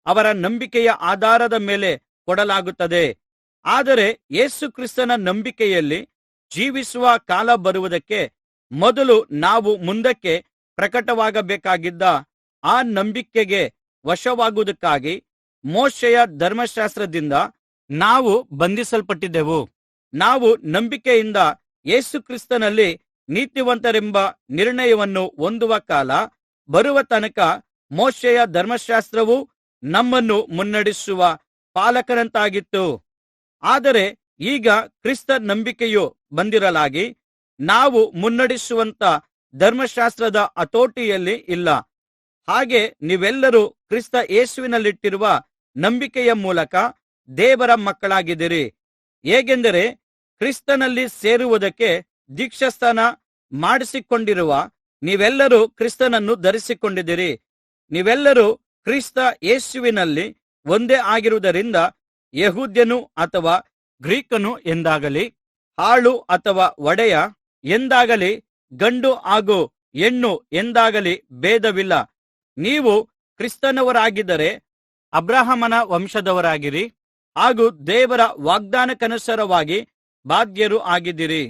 ಅವರ ನಂಬಿಕೆಯ ಆಧಾರದ ಮೇಲೆ ಕೊಡಲಾಗುತ್ತದೆ. ಆದರೆ ಯೇಸು ಕ್ರಿಸ್ತನ ನಂಬಿಕೆಯಲ್ಲಿ ಜೀವಿಸುವ ಕಾಲ ಬರುವುದಕ್ಕೆ ಮೊದಲು ನಾವು ಮುಂದಕ್ಕೆ ಪ್ರಕಟವಾಗಬೇಕಾಗಿದ್ದ ಆ ನಂಬಿಕೆಗೆ ವಶವಾಗುವುದಕ್ಕಾಗಿ ಮೋಶೆಯ ಧರ್ಮಶಾಸ್ತ್ರದಿಂದ ನಾವು ಬಂಧಿಸಲ್ಪಟ್ಟಿದ್ದೆವು. ನಾವು ನಂಬಿಕೆಯಿಂದ ಯೇಸು ಕ್ರಿಸ್ತನಲ್ಲಿ ನೀತಿವಂತರೆಂಬ ನಿರ್ಣಯವನ್ನು ಹೊಂದುವ ಕಾಲ ಬರುವ ತನಕ ಮೋಶೆಯ ಧರ್ಮಶಾಸ್ತ್ರವು ನಮ್ಮನ್ನು ಮುನ್ನಡೆಸುವ ಪಾಲಕರಂತಾಗಿತ್ತು. ಆದರೆ ಈಗ ಕ್ರಿಸ್ತ ನಂಬಿಕೆಯು ಬಂದಿರಲಾಗಿ ನಾವು ಮುನ್ನಡೆಸುವಂತ ಧರ್ಮಶಾಸ್ತ್ರದ ಹತೋಟಿಯಲ್ಲಿ ಇಲ್ಲ. ಹಾಗೆ ನೀವೆಲ್ಲರೂ ಕ್ರಿಸ್ತ ಯೇಸುವಿನಲ್ಲಿಟ್ಟಿರುವ ನಂಬಿಕೆಯ ಮೂಲಕ ದೇವರ ಮಕ್ಕಳಾಗಿದ್ದೀರಿ. ಹೇಗೆಂದರೆ ಕ್ರಿಸ್ತನಲ್ಲಿ ಸೇರುವುದಕ್ಕೆ ದೀಕ್ಷಾಸ್ನಾನ ಮಾಡಿಸಿಕೊಂಡಿರುವ ನೀವೆಲ್ಲರೂ ಕ್ರಿಸ್ತನನ್ನು ಧರಿಸಿಕೊಂಡಿದ್ದೀರಿ. ನೀವೆಲ್ಲರೂ ಕ್ರಿಸ್ತ ಯೇಸುವಿನಲ್ಲಿ ಒಂದೇ ಆಗಿರುವುದರಿಂದ ಯೆಹೂದ್ಯನು ಅಥವಾ ಗ್ರೀಕನು ಎಂದಾಗಲಿ, ಆಳು ಅಥವಾ ಒಡೆಯ ಎಂದಾಗಲಿ, ಗಂಡು ಹಾಗೂ ಹೆಣ್ಣು ಎಂದಾಗಲಿ ಭೇದವಿಲ್ಲ. ನೀವು ಕ್ರಿಸ್ತನವರಾಗಿದ್ದರೆ ಅಬ್ರಹಾಮನ ವಂಶದವರಾಗಿರಿ ಹಾಗೂ ದೇವರ ವಾಗ್ದಾನಕ್ಕನುಸಾರವಾಗಿ ಬಾಧ್ಯರು ಆಗಿದ್ದೀರಿ.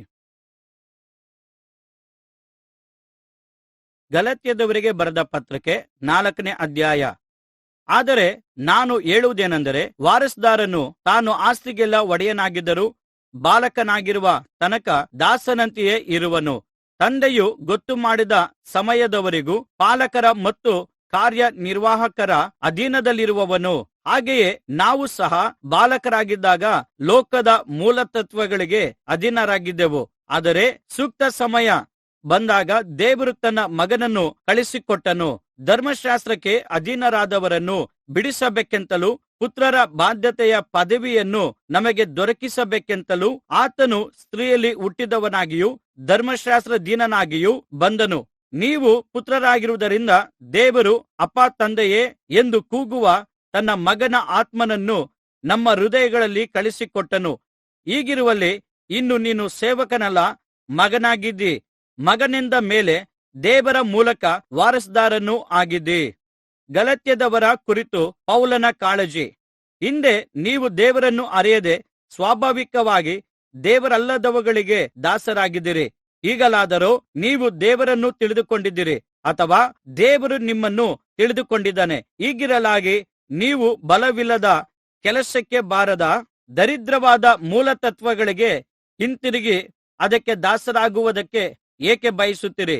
ಗಲಾತ್ಯದವರಿಗೆ ಬರೆದ ಪತ್ರಕ್ಕೆ 4ನೇ ಅಧ್ಯಾಯ. ಆದರೆ ನಾನು ಹೇಳುವುದೇನೆಂದರೆ, ವಾರಸುದಾರನು ತಾನು ಆಸ್ತಿಗೆಲ್ಲ ಒಡೆಯನಾಗಿದ್ದರೂ ಬಾಲಕನಾಗಿರುವ ತನಕ ದಾಸನಂತೆಯೇ ಇರುವನು. ತಂದೆಯು ಗೊತ್ತು ಮಾಡಿದ ಸಮಯದವರೆಗೂ ಪಾಲಕರ ಮತ್ತು ಕಾರ್ಯನಿರ್ವಾಹಕರ ಅಧೀನದಲ್ಲಿರುವವನು. ಹಾಗೆಯೇ ನಾವು ಸಹ ಬಾಲಕರಾಗಿದ್ದಾಗ ಲೋಕದ ಮೂಲತತ್ವಗಳಿಗೆ ಅಧೀನರಾಗಿದ್ದೆವು. ಆದರೆ ಸೂಕ್ತ ಸಮಯ ಬಂದಾಗ ದೇವರು ತನ್ನ ಮಗನನ್ನು ಕಳುಹಿಸಿಕೊಟ್ಟನು. ಧರ್ಮಶಾಸ್ತ್ರಕ್ಕೆ ಅಧೀನರಾದವರನ್ನು ಬಿಡಿಸಬೇಕೆಂತಲೂ ಪುತ್ರರ ಬಾಧ್ಯತೆಯ ಪದವಿಯನ್ನು ನಮಗೆ ದೊರಕಿಸಬೇಕೆಂತಲೂ ಆತನು ಸ್ತ್ರೀಯಲ್ಲಿ ಹುಟ್ಟಿದವನಾಗಿಯೂ ಧರ್ಮಶಾಸ್ತ್ರಾಧೀನನಾಗಿಯೂ ಬಂದನು. ನೀವು ಪುತ್ರರಾಗಿರುವುದರಿಂದ ದೇವರು ಅಪ್ಪಾ ತಂದೆಯೇ ಎಂದು ಕೂಗುವ ತನ್ನ ಮಗನ ಆತ್ಮನನ್ನು ನಮ್ಮ ಹೃದಯಗಳಲ್ಲಿ ಕಳುಹಿಸಿಕೊಟ್ಟನು. ಹೀಗಿರುವಲ್ಲಿ ಇನ್ನು ನೀನು ಸೇವಕನಲ್ಲ, ಮಗನಾಗಿದ್ದಿ. ಮಗನೆಂದ ಮೇಲೆ ದೇವರ ಮೂಲಕ ವಾರಸುದಾರನೂ ಆಗಿದ್ದಿ. ಗಲಾತ್ಯದವರ ಕುರಿತು ಪೌಲನ ಕಾಳಜಿ. ಹಿಂದೆ ನೀವು ದೇವರನ್ನು ಅರಿಯದೆ ಸ್ವಾಭಾವಿಕವಾಗಿ ದೇವರಲ್ಲದವುಗಳಿಗೆ ದಾಸರಾಗಿದ್ದಿರಿ. ಈಗಲಾದರೋ ನೀವು ದೇವರನ್ನು ತಿಳಿದುಕೊಂಡಿದ್ದೀರಿ, ಅಥವಾ ದೇವರು ನಿಮ್ಮನ್ನು ತಿಳಿದುಕೊಂಡಿದ್ದಾನೆ. ಹೀಗಿರಲಾಗಿ ನೀವು ಬಲವಿಲ್ಲದ, ಕೆಲಸಕ್ಕೆ ಬಾರದ, ದರಿದ್ರವಾದ ಮೂಲತತ್ವಗಳಿಗೆ ಹಿಂತಿರುಗಿ ಅದಕ್ಕೆ ದಾಸರಾಗುವುದಕ್ಕೆ ಏಕೆ ಬಯಸುತ್ತೀರಿ?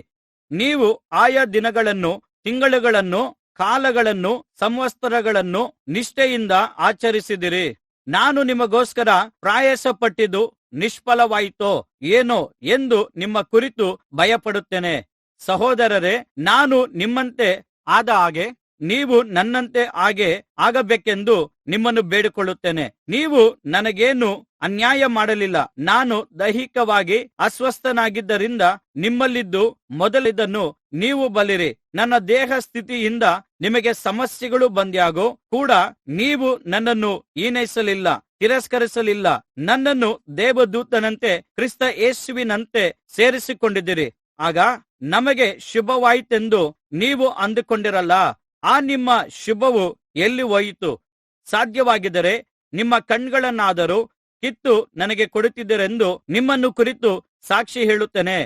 ನೀವು ಆಯಾ ದಿನಗಳನ್ನು, ತಿಂಗಳುಗಳನ್ನು, ಕಾಲಗಳನ್ನು, ಸಂವತ್ಸರಗಳನ್ನು ನಿಷ್ಠೆಯಿಂದ ಆಚರಿಸಿದಿರಿ. ನಾನು ನಿಮಗೋಸ್ಕರ ಪ್ರಯಾಸಪಟ್ಟಿದ್ದು ನಿಷ್ಫಲವಾಯಿತೋ ಏನೋ ಎಂದು ನಿಮ್ಮ ಕುರಿತು ಭಯಪಡುತ್ತೇನೆ. ಸಹೋದರರೇ, ನಾನು ನಿಮ್ಮಂತೆ ಆದ ಹಾಗೆ ನೀವು ನನ್ನಂತೆ ಹಾಗೆ ಆಗಬೇಕೆಂದು ನಿಮ್ಮನ್ನು ಬೇಡಿಕೊಳ್ಳುತ್ತೇನೆ. ನೀವು ನನಗೇನು ಅನ್ಯಾಯ ಮಾಡಲಿಲ್ಲ. ನಾನು ದೈಹಿಕವಾಗಿ ಅಸ್ವಸ್ಥನಾಗಿದ್ದರಿಂದ ನಿಮ್ಮಲ್ಲಿದ್ದು ಮೊದಲಿದ್ದನ್ನು ನೀವು ಬಲ್ಲಿರಿ. ನನ್ನ ದೇಹ ಸ್ಥಿತಿಯಿಂದ ನಿಮಗೆ ಸಮಸ್ಯೆಗಳು ಬಂದ್ಯಾಗೋ ಕೂಡ ನೀವು ನನ್ನನ್ನು ಹೀನೈಸಲಿಲ್ಲ, ತಿರಸ್ಕರಿಸಲಿಲ್ಲ. ನನ್ನನ್ನು ದೇವದೂತನಂತೆ ಕ್ರಿಸ್ತ ಯೇಸುವಿನಂತೆ ಸೇರಿಸಿಕೊಂಡಿದ್ದೀರಿ. ಆಗ ನಮಗೆ ಶುಭವಾಯಿತೆಂದು ನೀವು ಅಂದುಕೊಂಡಿರಲ್ಲ. ಆ ನಿಮ್ಮ ಶುಭವು ಎಲ್ಲಿ ಹೋಯಿತು? ಸಾಧ್ಯವಾಗಿದ್ದರೆ ನಿಮ್ಮ ಕಣ್ಣುಗಳನ್ನಾದರೂ ಕಿತ್ತು ನನಗೆ ಕೊಡುತ್ತಿದ್ದರೆಂದು ನಿಮ್ಮನ್ನು ಕುರಿತು ಸಾಕ್ಷಿ ಹೇಳುತ್ತೇನೆ.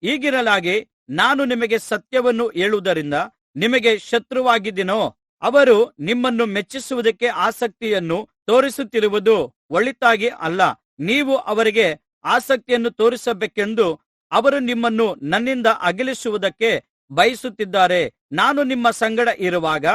ಹೀಗಿರಲಾಗಿ ನಾನು ನಿಮಗೆ ಸತ್ಯವನ್ನು ಹೇಳುವುದರಿಂದ ನಿಮಗೆ ಶತ್ರುವಾಗಿದ್ದೀನೋ? ಅವರು ನಿಮ್ಮನ್ನು ಮೆಚ್ಚಿಸುವುದಕ್ಕೆ ಆಸಕ್ತಿಯನ್ನು ತೋರಿಸುತ್ತಿರುವುದು ಒಳಿತಾಗಿ ಅಲ್ಲ. ನೀವು ಅವರಿಗೆ ಆಸಕ್ತಿಯನ್ನು ತೋರಿಸಬೇಕೆಂದು ಅವರು ನಿಮ್ಮನ್ನು ನನ್ನಿಂದ ಅಗಲಿಸುವುದಕ್ಕೆ ಬಯಸುತ್ತಿದ್ದಾರೆ. ನಾನು ನಿಮ್ಮ ಸಂಗಡ ಇರುವಾಗ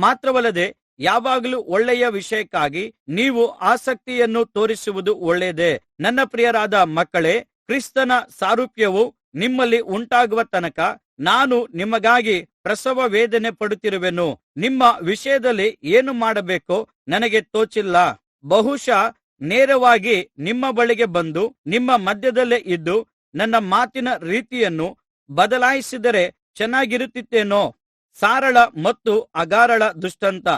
ಮಾತ್ರವಲ್ಲದೆ ಯಾವಾಗಲೂ ಒಳ್ಳೆಯ ವಿಷಯಕ್ಕಾಗಿ ನೀವು ಆಸಕ್ತಿಯನ್ನು ತೋರಿಸುವುದು ಒಳ್ಳೆಯದೇ. ನನ್ನ ಪ್ರಿಯರಾದ ಮಕ್ಕಳೇ, ಕ್ರಿಸ್ತನ ಸಾರೂಪ್ಯವು ನಿಮ್ಮಲ್ಲಿ ಉಂಟಾಗುವ ತನಕ ನಾನು ನಿಮಗಾಗಿ ಪ್ರಸವ ವೇದನೆ ಪಡುತ್ತಿರುವೆನು. ನಿಮ್ಮ ವಿಷಯದಲ್ಲಿ ಏನು ಮಾಡಬೇಕೋ ನನಗೆ ತೋಚಿಲ್ಲ. ಬಹುಶಃ ನೇರವಾಗಿ ನಿಮ್ಮ ಬಳಿಗೆ ಬಂದು ನಿಮ್ಮ ಮಧ್ಯದಲ್ಲೇ ಇದ್ದು ನನ್ನ ಮಾತಿನ ರೀತಿಯನ್ನು ಬದಲಾಯಿಸಿದರೆ ಚೆನ್ನಾಗಿರುತ್ತಿತ್ತೇನೋ. ಸಾರಳ ಮತ್ತು ಅಗಾರಳ ದೃಷ್ಟಾಂತ.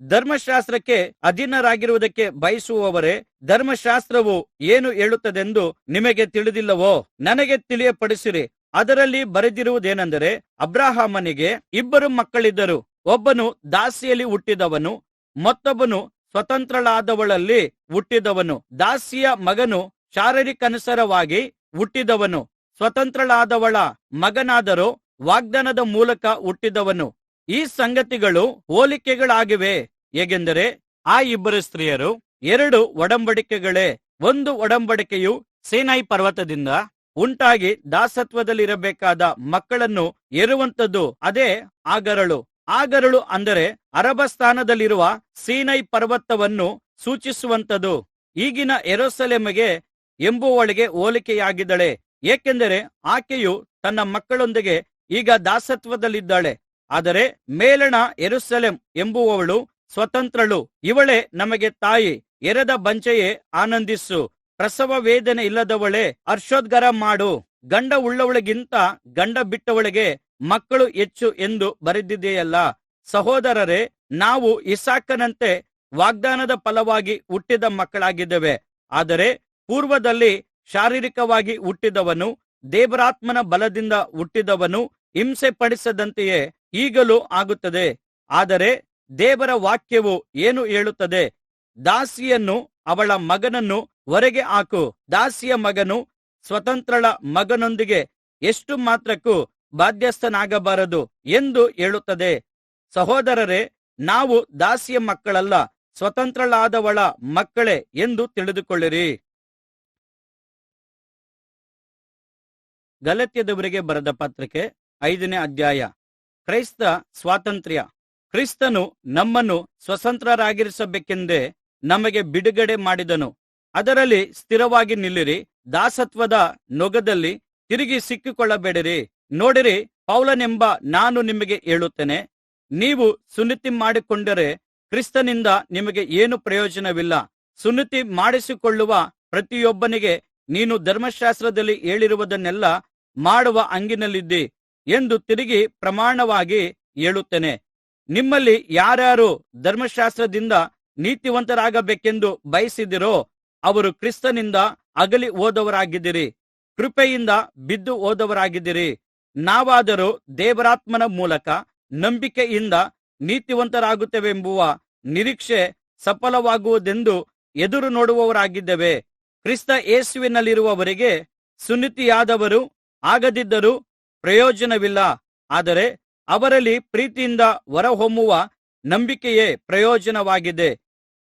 ಧರ್ಮಶಾಸ್ತ್ರಕ್ಕೆ ಅಧೀನರಾಗಿರುವುದಕ್ಕೆ ಬಯಸುವವರೇ, ಧರ್ಮಶಾಸ್ತ್ರವು ಏನು ಹೇಳುತ್ತದೆಂದು ನಿಮಗೆ ತಿಳಿದಿಲ್ಲವೋ? ನನಗೆ ತಿಳಿಯಪಡಿಸಿರಿ. ಅದರಲ್ಲಿ ಬರೆದಿರುವುದೇನೆಂದರೆ, ಅಬ್ರಹಾಮನಿಗೆ 2 ಮಕ್ಕಳಿದ್ದರು. ಒಬ್ಬನು ದಾಸಿಯಲ್ಲಿ ಹುಟ್ಟಿದವನು, ಮತ್ತೊಬ್ಬನು ಸ್ವತಂತ್ರಳಾದವಳಲ್ಲಿ ಹುಟ್ಟಿದವನು. ದಾಸಿಯ ಮಗನು ಶಾರೀರಿಕನುಸಾರವಾಗಿ ಹುಟ್ಟಿದವನು, ಸ್ವತಂತ್ರಳಾದವಳ ಮಗನಾದರೋ ವಾಗ್ದಾನದ ಮೂಲಕ ಹುಟ್ಟಿದವನು. ಈ ಸಂಗತಿಗಳು ಹೋಲಿಕೆಗಳಾಗಿವೆ. ಹೇಗೆಂದರೆ, ಆ 2 ಸ್ತ್ರೀಯರು 2 ಒಡಂಬಡಿಕೆಗಳೇ. ಒಂದು ಒಡಂಬಡಿಕೆಯು ಸೀನಾಯಿ ಪರ್ವತದಿಂದ ಉಂಟಾಗಿ ದಾಸತ್ವದಲ್ಲಿರಬೇಕಾದ ಮಕ್ಕಳನ್ನು ಹೆರುವಂಥದ್ದು, ಅದೇ ಆಗರಳು. ಆಗರಳು ಅಂದರೆ ಅರಬಸ್ಥಾನದಲ್ಲಿರುವ ಸೀನಾಯಿ ಪರ್ವತವನ್ನು ಸೂಚಿಸುವಂಥದ್ದು. ಈಗಿನ ಯೆರೂಸಲೇಮಿಗೆ ಎಂಬುವಳಿಗೆ ಹೋಲಿಕೆಯಾಗಿದ್ದಾಳೆ. ಏಕೆಂದರೆ ಆಕೆಯು ತನ್ನ ಮಕ್ಕಳೊಂದಿಗೆ ಈಗ ದಾಸತ್ವದಲ್ಲಿದ್ದಾಳೆ. ಆದರೆ ಮೇಲಣ ಯೆರೂಸಲೇಮ್ ಎಂಬುವವಳು ಸ್ವತಂತ್ರಳು. ಇವಳೇ ನಮಗೆ ತಾಯಿ. ಹೆರದ ಬಂಜೆಯೇ ಆನಂದಿಸು, ಪ್ರಸವ ವೇದನೆ ಇಲ್ಲದವಳೇ ಹರ್ಷೋದ್ಗಾರ ಮಾಡು. ಗಂಡ ಉಳ್ಳವಳಿಗಿಂತ ಗಂಡ ಬಿಟ್ಟವಳಿಗೆ ಮಕ್ಕಳು ಹೆಚ್ಚು ಎಂದು ಬರೆದಿದೆಯಲ್ಲ. ಸಹೋದರರೇ, ನಾವು ಇಸಾಕನಂತೆ ವಾಗ್ದಾನದ ಫಲವಾಗಿ ಹುಟ್ಟಿದ ಮಕ್ಕಳಾಗಿದ್ದೇವೆ. ಆದರೆ ಪೂರ್ವದಲ್ಲಿ ಶಾರೀರಿಕವಾಗಿ ಹುಟ್ಟಿದವನು, ದೇವರಾತ್ಮನ ಬಲದಿಂದ ಹುಟ್ಟಿದವನು ಹಿಂಸೆ ಪಡಿಸದಂತೆಯೇ ಈಗಲೂ ಆಗುತ್ತದೆ. ಆದರೆ ದೇವರ ವಾಕ್ಯವು ಏನು ಹೇಳುತ್ತದೆ? ದಾಸಿಯನ್ನು ಅವಳ ಮಗನನ್ನು ಹೊರಗೆ ಹಾಕು. ದಾಸಿಯ ಮಗನು ಸ್ವತಂತ್ರಳ ಮಗನೊಂದಿಗೆ ಎಷ್ಟು ಮಾತ್ರಕ್ಕೂ ಬಾಧ್ಯಸ್ಥನಾಗಬಾರದು ಎಂದು ಹೇಳುತ್ತದೆ. ಸಹೋದರರೇ, ನಾವು ದಾಸಿಯ ಮಕ್ಕಳಲ್ಲ, ಸ್ವತಂತ್ರಳಾದವಳ ಮಕ್ಕಳೇ ಎಂದು ತಿಳಿದುಕೊಳ್ಳಿರಿ. ಗಲಾತ್ಯದವರಿಗೆ ಬರೆದ ಪತ್ರಿಕೆ 5ನೇ ಅಧ್ಯಾಯ. ಕ್ರೈಸ್ತ ಸ್ವಾತಂತ್ರ್ಯ. ಕ್ರಿಸ್ತನು ನಮ್ಮನ್ನು ಸ್ವತಂತ್ರರಾಗಿರಿಸಬೇಕೆಂದೇ ನಮಗೆ ಬಿಡುಗಡೆ ಮಾಡಿದನು. ಅದರಲ್ಲಿ ಸ್ಥಿರವಾಗಿ ನಿಲ್ಲಿರಿ. ದಾಸತ್ವದ ನೊಗದಲ್ಲಿ ತಿರುಗಿ ಸಿಕ್ಕಿಕೊಳ್ಳಬೇಡಿರಿ. ನೋಡಿರಿ, ಪೌಲನೆಂಬ ನಾನು ನಿಮಗೆ ಹೇಳುತ್ತೇನೆ, ನೀವು ಸುನ್ನತಿ ಮಾಡಿಕೊಂಡರೆ ಕ್ರಿಸ್ತನಿಂದ ನಿಮಗೆ ಏನು ಪ್ರಯೋಜನವಿಲ್ಲ. ಸುನ್ನತಿ ಮಾಡಿಸಿಕೊಳ್ಳುವ ಪ್ರತಿಯೊಬ್ಬನಿಗೆ ನೀನು ಧರ್ಮಶಾಸ್ತ್ರದಲ್ಲಿ ಹೇಳಿರುವುದನ್ನೆಲ್ಲ ಮಾಡುವ ಹಂಗಿನಲ್ಲಿದ್ದಿ ಎಂದು ತಿರುಗಿ ಪ್ರಮಾಣವಾಗಿ ಹೇಳುತ್ತೇನೆ. ನಿಮ್ಮಲ್ಲಿ ಯಾರ್ಯಾರು ಧರ್ಮಶಾಸ್ತ್ರದಿಂದ ನೀತಿವಂತರಾಗಬೇಕೆಂದು ಬಯಸಿದಿರೋ ಅವರು ಕ್ರಿಸ್ತನಿಂದ ಅಗಲಿ ಹೋದವರಾಗಿದ್ದೀರಿ, ಕೃಪೆಯಿಂದ ಬಿದ್ದು ಹೋದವರಾಗಿದ್ದೀರಿ. ನಾವಾದರೋ ದೇವರಾತ್ಮನ ಮೂಲಕ ನಂಬಿಕೆಯಿಂದ ನೀತಿವಂತರಾಗುತ್ತೇವೆಂಬುವ ನಿರೀಕ್ಷೆ ಸಫಲವಾಗುವುದೆಂದು ಎದುರು ನೋಡುವವರಾಗಿದ್ದೇವೆ. ಕ್ರಿಸ್ತ ಯೇಸುವಿನಲ್ಲಿರುವವರಿಗೆ ಸುನ್ನತಿಯಾದವರು ಆಗದಿದ್ದರೂ ಪ್ರಯೋಜನವಿಲ್ಲ. ಆದರೆ ಅವರಲ್ಲಿ ಪ್ರೀತಿಯಿಂದ ಹೊರಹೊಮ್ಮುವ ನಂಬಿಕೆಯೇ ಪ್ರಯೋಜನವಾಗಿದೆ.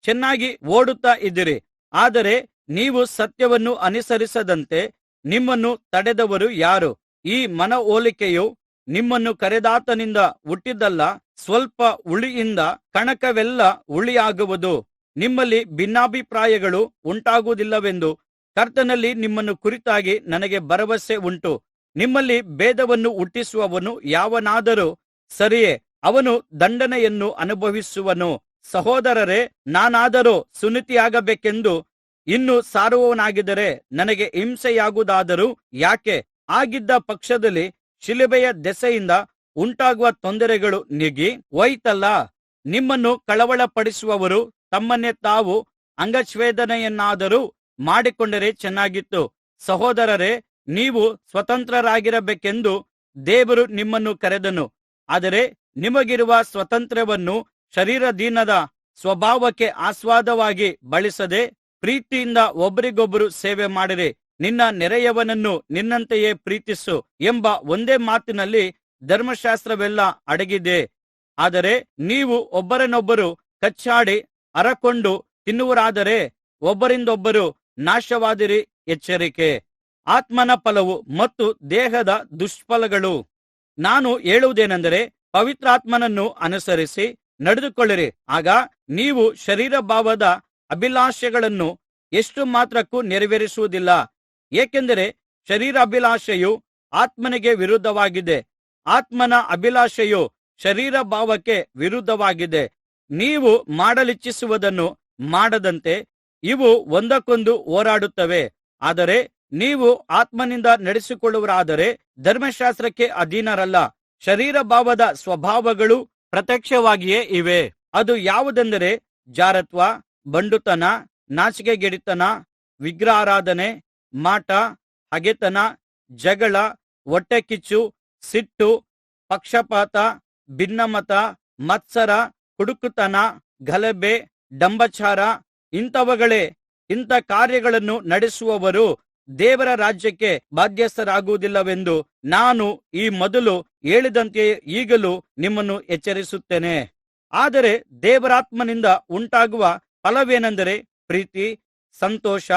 ಚೆನ್ನಾಗಿ ಓಡುತ್ತಾ ಇದ್ದಿರಿ. ಆದರೆ ನೀವು ಸತ್ಯವನ್ನು ಅನುಸರಿಸದಂತೆ ನಿಮ್ಮನ್ನು ತಡೆದವರು ಯಾರು? ಈ ಮನವೊಲಿಕೆಯು ನಿಮ್ಮನ್ನು ಕರೆದಾತನಿಂದ ಹುಟ್ಟಿದ್ದಲ್ಲ. ಸ್ವಲ್ಪ ಹುಳಿಯಿಂದ ಕಣಕವೆಲ್ಲ ಹುಳಿಯಾಗುವುದು. ನಿಮ್ಮಲ್ಲಿ ಭಿನ್ನಾಭಿಪ್ರಾಯಗಳು ಉಂಟಾಗುವುದಿಲ್ಲವೆಂದು ಕರ್ತನಲ್ಲಿ ನಿಮ್ಮನ್ನು ಕುರಿತಾಗಿ ನನಗೆ ಭರವಸೆ ಉಂಟು. ನಿಮ್ಮಲ್ಲಿ ಭೇದವನ್ನು ಹುಟ್ಟಿಸುವವನು ಯಾವನಾದರೂ ಸರಿಯೇ, ಅವನು ದಂಡನೆಯನ್ನು ಅನುಭವಿಸುವನು. ಸಹೋದರರೇ, ನಾನಾದರೋ ಸುನ್ನತಿಯಾಗಬೇಕೆಂದು ಇನ್ನೂ ಸಾರುವವನಾಗಿದ್ದರೆ ನನಗೆ ಹಿಂಸೆಯಾಗುವುದಾದರೂ ಯಾಕೆ? ಆಗಿದ್ದ ಪಕ್ಷದಲ್ಲಿ ಶಿಲುಬೆಯ ದೆಸೆಯಿಂದ ಉಂಟಾಗುವ ತೊಂದರೆಗಳು ನೀಗಿ ಹೋಯಿತಲ್ಲ. ನಿಮ್ಮನ್ನು ಕಳವಳಪಡಿಸುವವರು ತಮ್ಮನ್ನೇ ತಾವು ಅಂಗಚ್ಛೇದನೆಯನ್ನಾದರೂ ಮಾಡಿಕೊಂಡರೆ ಚೆನ್ನಾಗಿತ್ತು. ಸಹೋದರರೇ, ನೀವು ಸ್ವತಂತ್ರರಾಗಿರಬೇಕೆಂದು ದೇವರು ನಿಮ್ಮನ್ನು ಕರೆದನು. ಆದರೆ ನಿಮಗಿರುವ ಸ್ವಾತಂತ್ರ್ಯವನ್ನು ಶರೀರಾಧೀನದ ಸ್ವಭಾವಕ್ಕೆ ಆಸ್ಪದವಾಗಿ ಬಳಸದೆ ಪ್ರೀತಿಯಿಂದ ಒಬ್ಬರಿಗೊಬ್ಬರು ಸೇವೆ ಮಾಡಿರಿ. ನಿನ್ನ ನೆರೆಯವನನ್ನು ನಿನ್ನಂತೆಯೇ ಪ್ರೀತಿಸು ಎಂಬ ಒಂದೇ ಮಾತಿನಲ್ಲಿ ಧರ್ಮಶಾಸ್ತ್ರವೆಲ್ಲ ಅಡಗಿದೆ. ಆದರೆ ನೀವು ಒಬ್ಬರನ್ನೊಬ್ಬರು ಕಚ್ಚಾಡಿ ಹರಕೊಂಡು ತಿನ್ನುವರಾದರೆ ಒಬ್ಬರಿಂದೊಬ್ಬರು ನಾಶವಾದಿರಿ. ಎಚ್ಚರಿಕೆ. ಆತ್ಮನ ಫಲವು ಮತ್ತು ದೇಹದ ದುಷ್ಫಲಗಳು. ನಾನು ಹೇಳುವುದೇನೆಂದರೆ, ಪವಿತ್ರಾತ್ಮನನ್ನು ಅನುಸರಿಸಿ ನಡೆದುಕೊಳ್ಳಿರಿ. ಆಗ ನೀವು ಶರೀರ ಭಾವದ ಅಭಿಲಾಷೆಗಳನ್ನು ಎಷ್ಟು ಮಾತ್ರಕ್ಕೂ ನೆರವೇರಿಸುವುದಿಲ್ಲ. ಏಕೆಂದರೆ ಶರೀರಾಭಿಲಾಷೆಯು ಆತ್ಮನಿಗೆ ವಿರುದ್ಧವಾಗಿದೆ, ಆತ್ಮನ ಅಭಿಲಾಷೆಯು ಶರೀರ ಭಾವಕ್ಕೆ ವಿರುದ್ಧವಾಗಿದೆ. ನೀವು ಮಾಡಲಿಚ್ಛಿಸುವುದನ್ನು ಮಾಡದಂತೆ ಇವು ಒಂದಕ್ಕೊಂದು ಹೋರಾಡುತ್ತವೆ. ಆದರೆ ನೀವು ಆತ್ಮನಿಂದ ನಡೆಸಿಕೊಳ್ಳುವರಾದರೆ ಧರ್ಮಶಾಸ್ತ್ರಕ್ಕೆ ಅಧೀನರಲ್ಲ. ಶರೀರ ಭಾವದ ಸ್ವಭಾವಗಳು ಪ್ರತ್ಯಕ್ಷವಾಗಿಯೇ ಇವೆ. ಅದು ಯಾವುದೆಂದರೆ ಜಾರತ್ವ, ಬಂಡುತನ, ನಾಚಿಕೆಗೇಡಿತನ, ವಿಗ್ರಹಾರಾಧನೆ, ಮಾಟ, ಹಗೆತನ, ಜಗಳ, ಹೊಟ್ಟೆಕಿಚ್ಚು, ಸಿಟ್ಟು, ಪಕ್ಷಪಾತ, ಭಿನ್ನಮತ, ಮತ್ಸರ, ಕುಡುಕುತನ, ಗಲಭೆ, ಡಂಬಚಾರ ಇಂಥವುಗಳೇ. ಇಂಥ ಕಾರ್ಯಗಳನ್ನು ನಡೆಸುವವರು ದೇವರ ರಾಜ್ಯಕ್ಕೆ ಬಾಧ್ಯಸ್ಥರಾಗುವುದಿಲ್ಲವೆಂದು ನಾನು ಈ ಮೊದಲು ಹೇಳಿದಂತೆಯೇ ಈಗಲೂ ನಿಮ್ಮನ್ನು ಎಚ್ಚರಿಸುತ್ತೇನೆ. ಆದರೆ ದೇವರಾತ್ಮನಿಂದ ಉಂಟಾಗುವ ಫಲವೇನೆಂದರೆ ಪ್ರೀತಿ, ಸಂತೋಷ,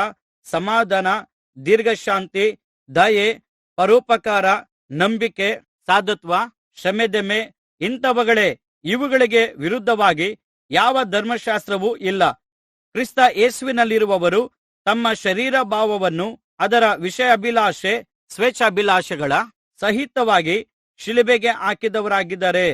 ಸಮಾಧಾನ, ದೀರ್ಘಶಾಂತಿ, ದಯೆ, ಪರೋಪಕಾರ, ನಂಬಿಕೆ, ಸಾಧುತ್ವ, ಕ್ಷಮೆದಮೆ ಇಂಥವುಗಳೇ. ಇವುಗಳಿಗೆ ವಿರುದ್ಧವಾಗಿ ಯಾವ ಧರ್ಮಶಾಸ್ತ್ರವೂ ಇಲ್ಲ. ಕ್ರಿಸ್ತ ಯೇಸುವಿನಲ್ಲಿರುವವರು ತಮ್ಮ ಶರೀರ ಭಾವವನ್ನು ಅದರ ವಿಷಯಾಭಿಲಾಷೆ, ಸ್ವೇಚ್ಛಾಭಿಲಾಷೆಗಳ ಸಹಿತವಾಗಿ ಶಿಲುಬೆಗೆ ಹಾಕಿದವರಾಗಿದ್ದಾರೆ.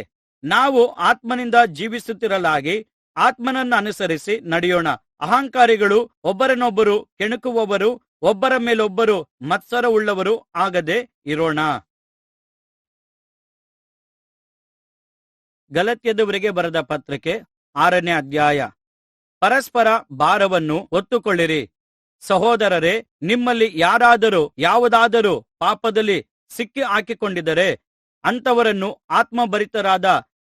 ನಾವು ಆತ್ಮನಿಂದ ಜೀವಿಸುತ್ತಿರಲಾಗಿ ಆತ್ಮನನ್ನು ಅನುಸರಿಸಿ ನಡೆಯೋಣ. ಅಹಂಕಾರಿಗಳು, ಒಬ್ಬರನ್ನೊಬ್ಬರು ಕೆಣಕುವವರು, ಒಬ್ಬರ ಮೇಲೊಬ್ಬರು ಮತ್ಸರವುಳ್ಳವರು ಆಗದೆ ಇರೋಣ. ಗಲಾತ್ಯದವರಿಗೆ ಬರೆದ ಪತ್ರಕ್ಕೆ 6ನೇ ಅಧ್ಯಾಯ. ಪರಸ್ಪರ ಭಾರವನ್ನು ಹೊತ್ತುಕೊಳ್ಳಿರಿ. ಸಹೋದರರೇ, ನಿಮ್ಮಲ್ಲಿ ಯಾರಾದರೂ ಯಾವುದಾದರೂ ಪಾಪದಲ್ಲಿ ಸಿಕ್ಕಿ ಹಾಕಿಕೊಂಡಿದ್ದರೆ ಅಂಥವರನ್ನು ಆತ್ಮಭರಿತರಾದ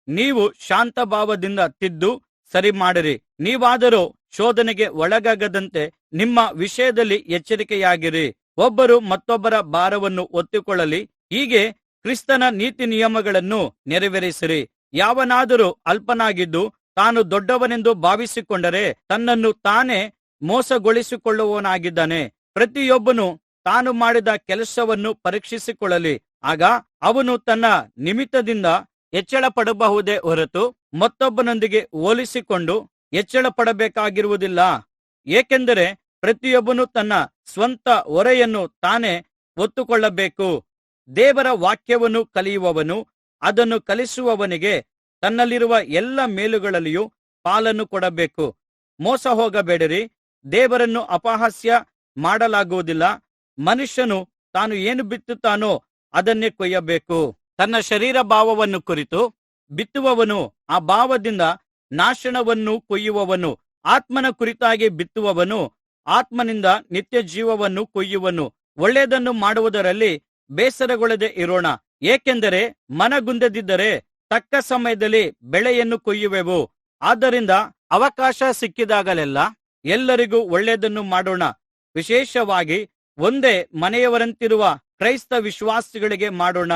ನೀವು ಶಾಂತಭಾವದಿಂದ ತಿದ್ದು ಸರಿಮಾಡಿರಿ. ನೀವಾದರೂ ಶೋಧನೆಗೆ ಒಳಗಾಗದಂತೆ ನಿಮ್ಮ ವಿಷಯದಲ್ಲಿ ಎಚ್ಚರಿಕೆಯಾಗಿರಿ. ಒಬ್ಬರು ಮತ್ತೊಬ್ಬರ ಭಾರವನ್ನು ಹೊತ್ತುಕೊಳ್ಳಲಿ. ಹೀಗೆ ಕ್ರಿಸ್ತನ ನೀತಿ ನಿಯಮಗಳನ್ನು ನೆರವೇರಿಸಿರಿ. ಯಾವನಾದರೂ ಅಲ್ಪನಾಗಿದ್ದು ತಾನು ದೊಡ್ಡವನೆಂದು ಭಾವಿಸಿಕೊಂಡರೆ ತನ್ನನ್ನು ತಾನೇ ಮೋಸಗೊಳಿಸಿಕೊಳ್ಳುವವನಾಗಿದ್ದಾನೆ. ಪ್ರತಿಯೊಬ್ಬನು ತಾನು ಮಾಡಿದ ಕೆಲಸವನ್ನು ಪರೀಕ್ಷಿಸಿಕೊಳ್ಳಲಿ. ಆಗ ಅವನು ತನ್ನ ನಿಮಿತ್ತದಿಂದ ಹೆಚ್ಚಳಪಡಬಹುದೇ ಹೊರತು ಮತ್ತೊಬ್ಬನೊಂದಿಗೆ ಹೋಲಿಸಿಕೊಂಡು ಹೆಚ್ಚಳಪಡಬೇಕಾಗಿರುವುದಿಲ್ಲ. ಏಕೆಂದರೆ ಪ್ರತಿಯೊಬ್ಬನು ತನ್ನ ಸ್ವಂತ ಹೊರೆಯನ್ನು ತಾನೇ ಹೊತ್ತುಕೊಳ್ಳಬೇಕು. ದೇವರ ವಾಕ್ಯವನ್ನು ಕಲಿಯುವವನು ಅದನ್ನು ಕಲಿಸುವವನಿಗೆ ತನ್ನಲ್ಲಿರುವ ಎಲ್ಲ ಮೇಲುಗಳಲ್ಲಿಯೂ ಪಾಲನ್ನು ಕೊಡಬೇಕು. ಮೋಸ ಹೋಗಬೇಡಿರಿ. ದೇವರನ್ನು ಅಪಹಾಸ್ಯ ಮಾಡಲಾಗುವುದಿಲ್ಲ. ಮನುಷ್ಯನು ತಾನು ಏನು ಬಿತ್ತುತ್ತಾನೋ ಅದನ್ನೇ ಕೊಯ್ಯಬೇಕು. ತನ್ನ ಶರೀರ ಭಾವವನ್ನು ಕುರಿತು ಬಿತ್ತುವವನು ಆ ಭಾವದಿಂದ ನಾಶನವನ್ನು ಕೊಯ್ಯುವವನು. ಆತ್ಮನ ಕುರಿತಾಗಿ ಬಿತ್ತುವವನು ಆತ್ಮನಿಂದ ನಿತ್ಯ ಜೀವವನ್ನು ಕೊಯ್ಯುವನು. ಒಳ್ಳೆಯದನ್ನು ಮಾಡುವುದರಲ್ಲಿ ಬೇಸರಗೊಳ್ಳದೆ ಇರೋಣ. ಏಕೆಂದರೆ ಮನಗುಂದದಿದ್ದರೆ ತಕ್ಕ ಸಮಯದಲ್ಲಿ ಬೆಳೆಯನ್ನು ಕೊಯ್ಯುವೆವು. ಆದ್ದರಿಂದ ಅವಕಾಶ ಸಿಕ್ಕಿದಾಗಲೆಲ್ಲ ಎಲ್ಲರಿಗೂ ಒಳ್ಳೆಯದನ್ನು ಮಾಡೋಣ. ವಿಶೇಷವಾಗಿ ಒಂದೇ ಮನೆಯವರಂತಿರುವ ಕ್ರೈಸ್ತ ವಿಶ್ವಾಸಿಗಳಿಗೆ ಮಾಡೋಣ.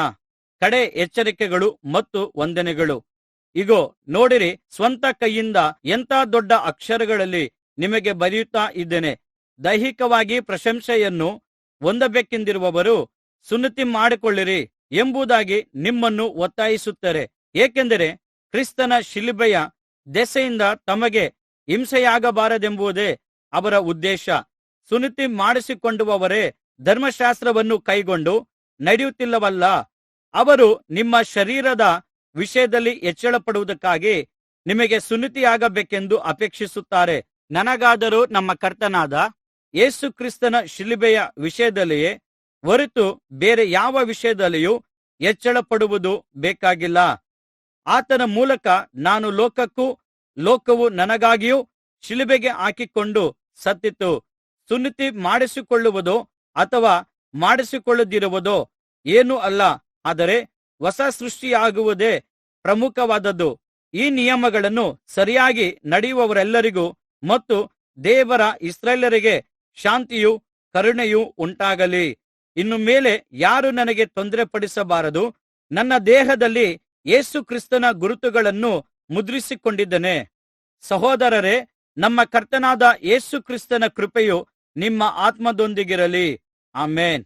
ಕಡೆ ಎಚ್ಚರಿಕೆಗಳು ಮತ್ತು ವಂದನೆಗಳು. ಇಗೋ, ನೋಡಿರಿ, ಸ್ವಂತ ಕೈಯಿಂದ ಎಂಥ ದೊಡ್ಡ ಅಕ್ಷರಗಳಲ್ಲಿ ನಿಮಗೆ ಬರೆಯುತ್ತಾ ಇದ್ದೇನೆ. ದೈಹಿಕವಾಗಿ ಪ್ರಶಂಸೆಯನ್ನು ಹೊಂದಬೇಕೆಂದಿರುವವರು ಸುನ್ನತಿ ಮಾಡಿಕೊಳ್ಳಿರಿ ಎಂಬುದಾಗಿ ನಿಮ್ಮನ್ನು ಒತ್ತಾಯಿಸುತ್ತಾರೆ. ಏಕೆಂದರೆ ಕ್ರಿಸ್ತನ ಶಿಲುಬೆಯ ದೆಸೆಯಿಂದ ತಮಗೆ ಹಿಂಸೆಯಾಗಬಾರದೆಂಬುದೇ ಅವರ ಉದ್ದೇಶ. ಸುನ್ನತಿ ಮಾಡಿಸಿಕೊಂಡವರೇ ಧರ್ಮಶಾಸ್ತ್ರವನ್ನು ಕೈಕೊಂಡು ನಡೆಯುತ್ತಿಲ್ಲವಲ್ಲ. ಅವರು ನಿಮ್ಮ ಶರೀರದ ವಿಷಯದಲ್ಲಿ ಹೆಚ್ಚಳಪಡುವುದಕ್ಕಾಗಿ ನಿಮಗೆ ಸುನ್ನತಿಯಾಗಬೇಕೆಂದು ಅಪೇಕ್ಷಿಸುತ್ತಾರೆ. ನನಗಾದರೂ ನಮ್ಮ ಕರ್ತನಾದ ಯೇಸು ಕ್ರಿಸ್ತನ ಶಿಲುಬೆಯ ವಿಷಯದಲ್ಲಿಯೇ ಹೊರತು ಬೇರೆ ಯಾವ ವಿಷಯದಲ್ಲಿಯೂ ಹೆಚ್ಚಳಪಡುವುದು ಬೇಕಾಗಿಲ್ಲ. ಆತನ ಮೂಲಕ ನಾನು ಲೋಕಕ್ಕೂ ಲೋಕವು ನನಗಾಗಿಯೂ ಶಿಲುಬೆಗೆ ಹಾಕಿಕೊಂಡು ಸತ್ತಿತು. ಸುನ್ನತಿ ಮಾಡಿಸಿಕೊಳ್ಳುವುದೋ ಅಥವಾ ಮಾಡಿಸಿಕೊಳ್ಳದಿರುವುದೋ ಏನೂ ಅಲ್ಲ, ಆದರೆ ಹೊಸ ಸೃಷ್ಟಿಯಾಗುವುದೇ ಪ್ರಮುಖವಾದದ್ದು. ಈ ನಿಯಮಗಳನ್ನು ಸರಿಯಾಗಿ ನಡೆಯುವವರೆಲ್ಲರಿಗೂ ಮತ್ತು ದೇವರ ಇಸ್ರಾಯೇಲ್ಯರಿಗೆ ಶಾಂತಿಯೂ ಕರುಣೆಯೂ ಉಂಟಾಗಲಿ. ಇನ್ನು ಮೇಲೆ ಯಾರೂ ನನಗೆ ತೊಂದರೆಪಡಿಸಬಾರದು. ನನ್ನ ದೇಹದಲ್ಲಿ ಯೇಸು ಕ್ರಿಸ್ತನ ಗುರುತುಗಳನ್ನು ಮುದ್ರಿಸಿಕೊಂಡಿದ್ದೇನೆ. ಸಹೋದರರೇ, ನಮ್ಮ ಕರ್ತನಾದ ಯೇಸು ಕ್ರಿಸ್ತನ ಕೃಪೆಯು ನಿಮ್ಮ ಆತ್ಮದೊಂದಿಗಿರಲಿ. ಆಮೆನ್.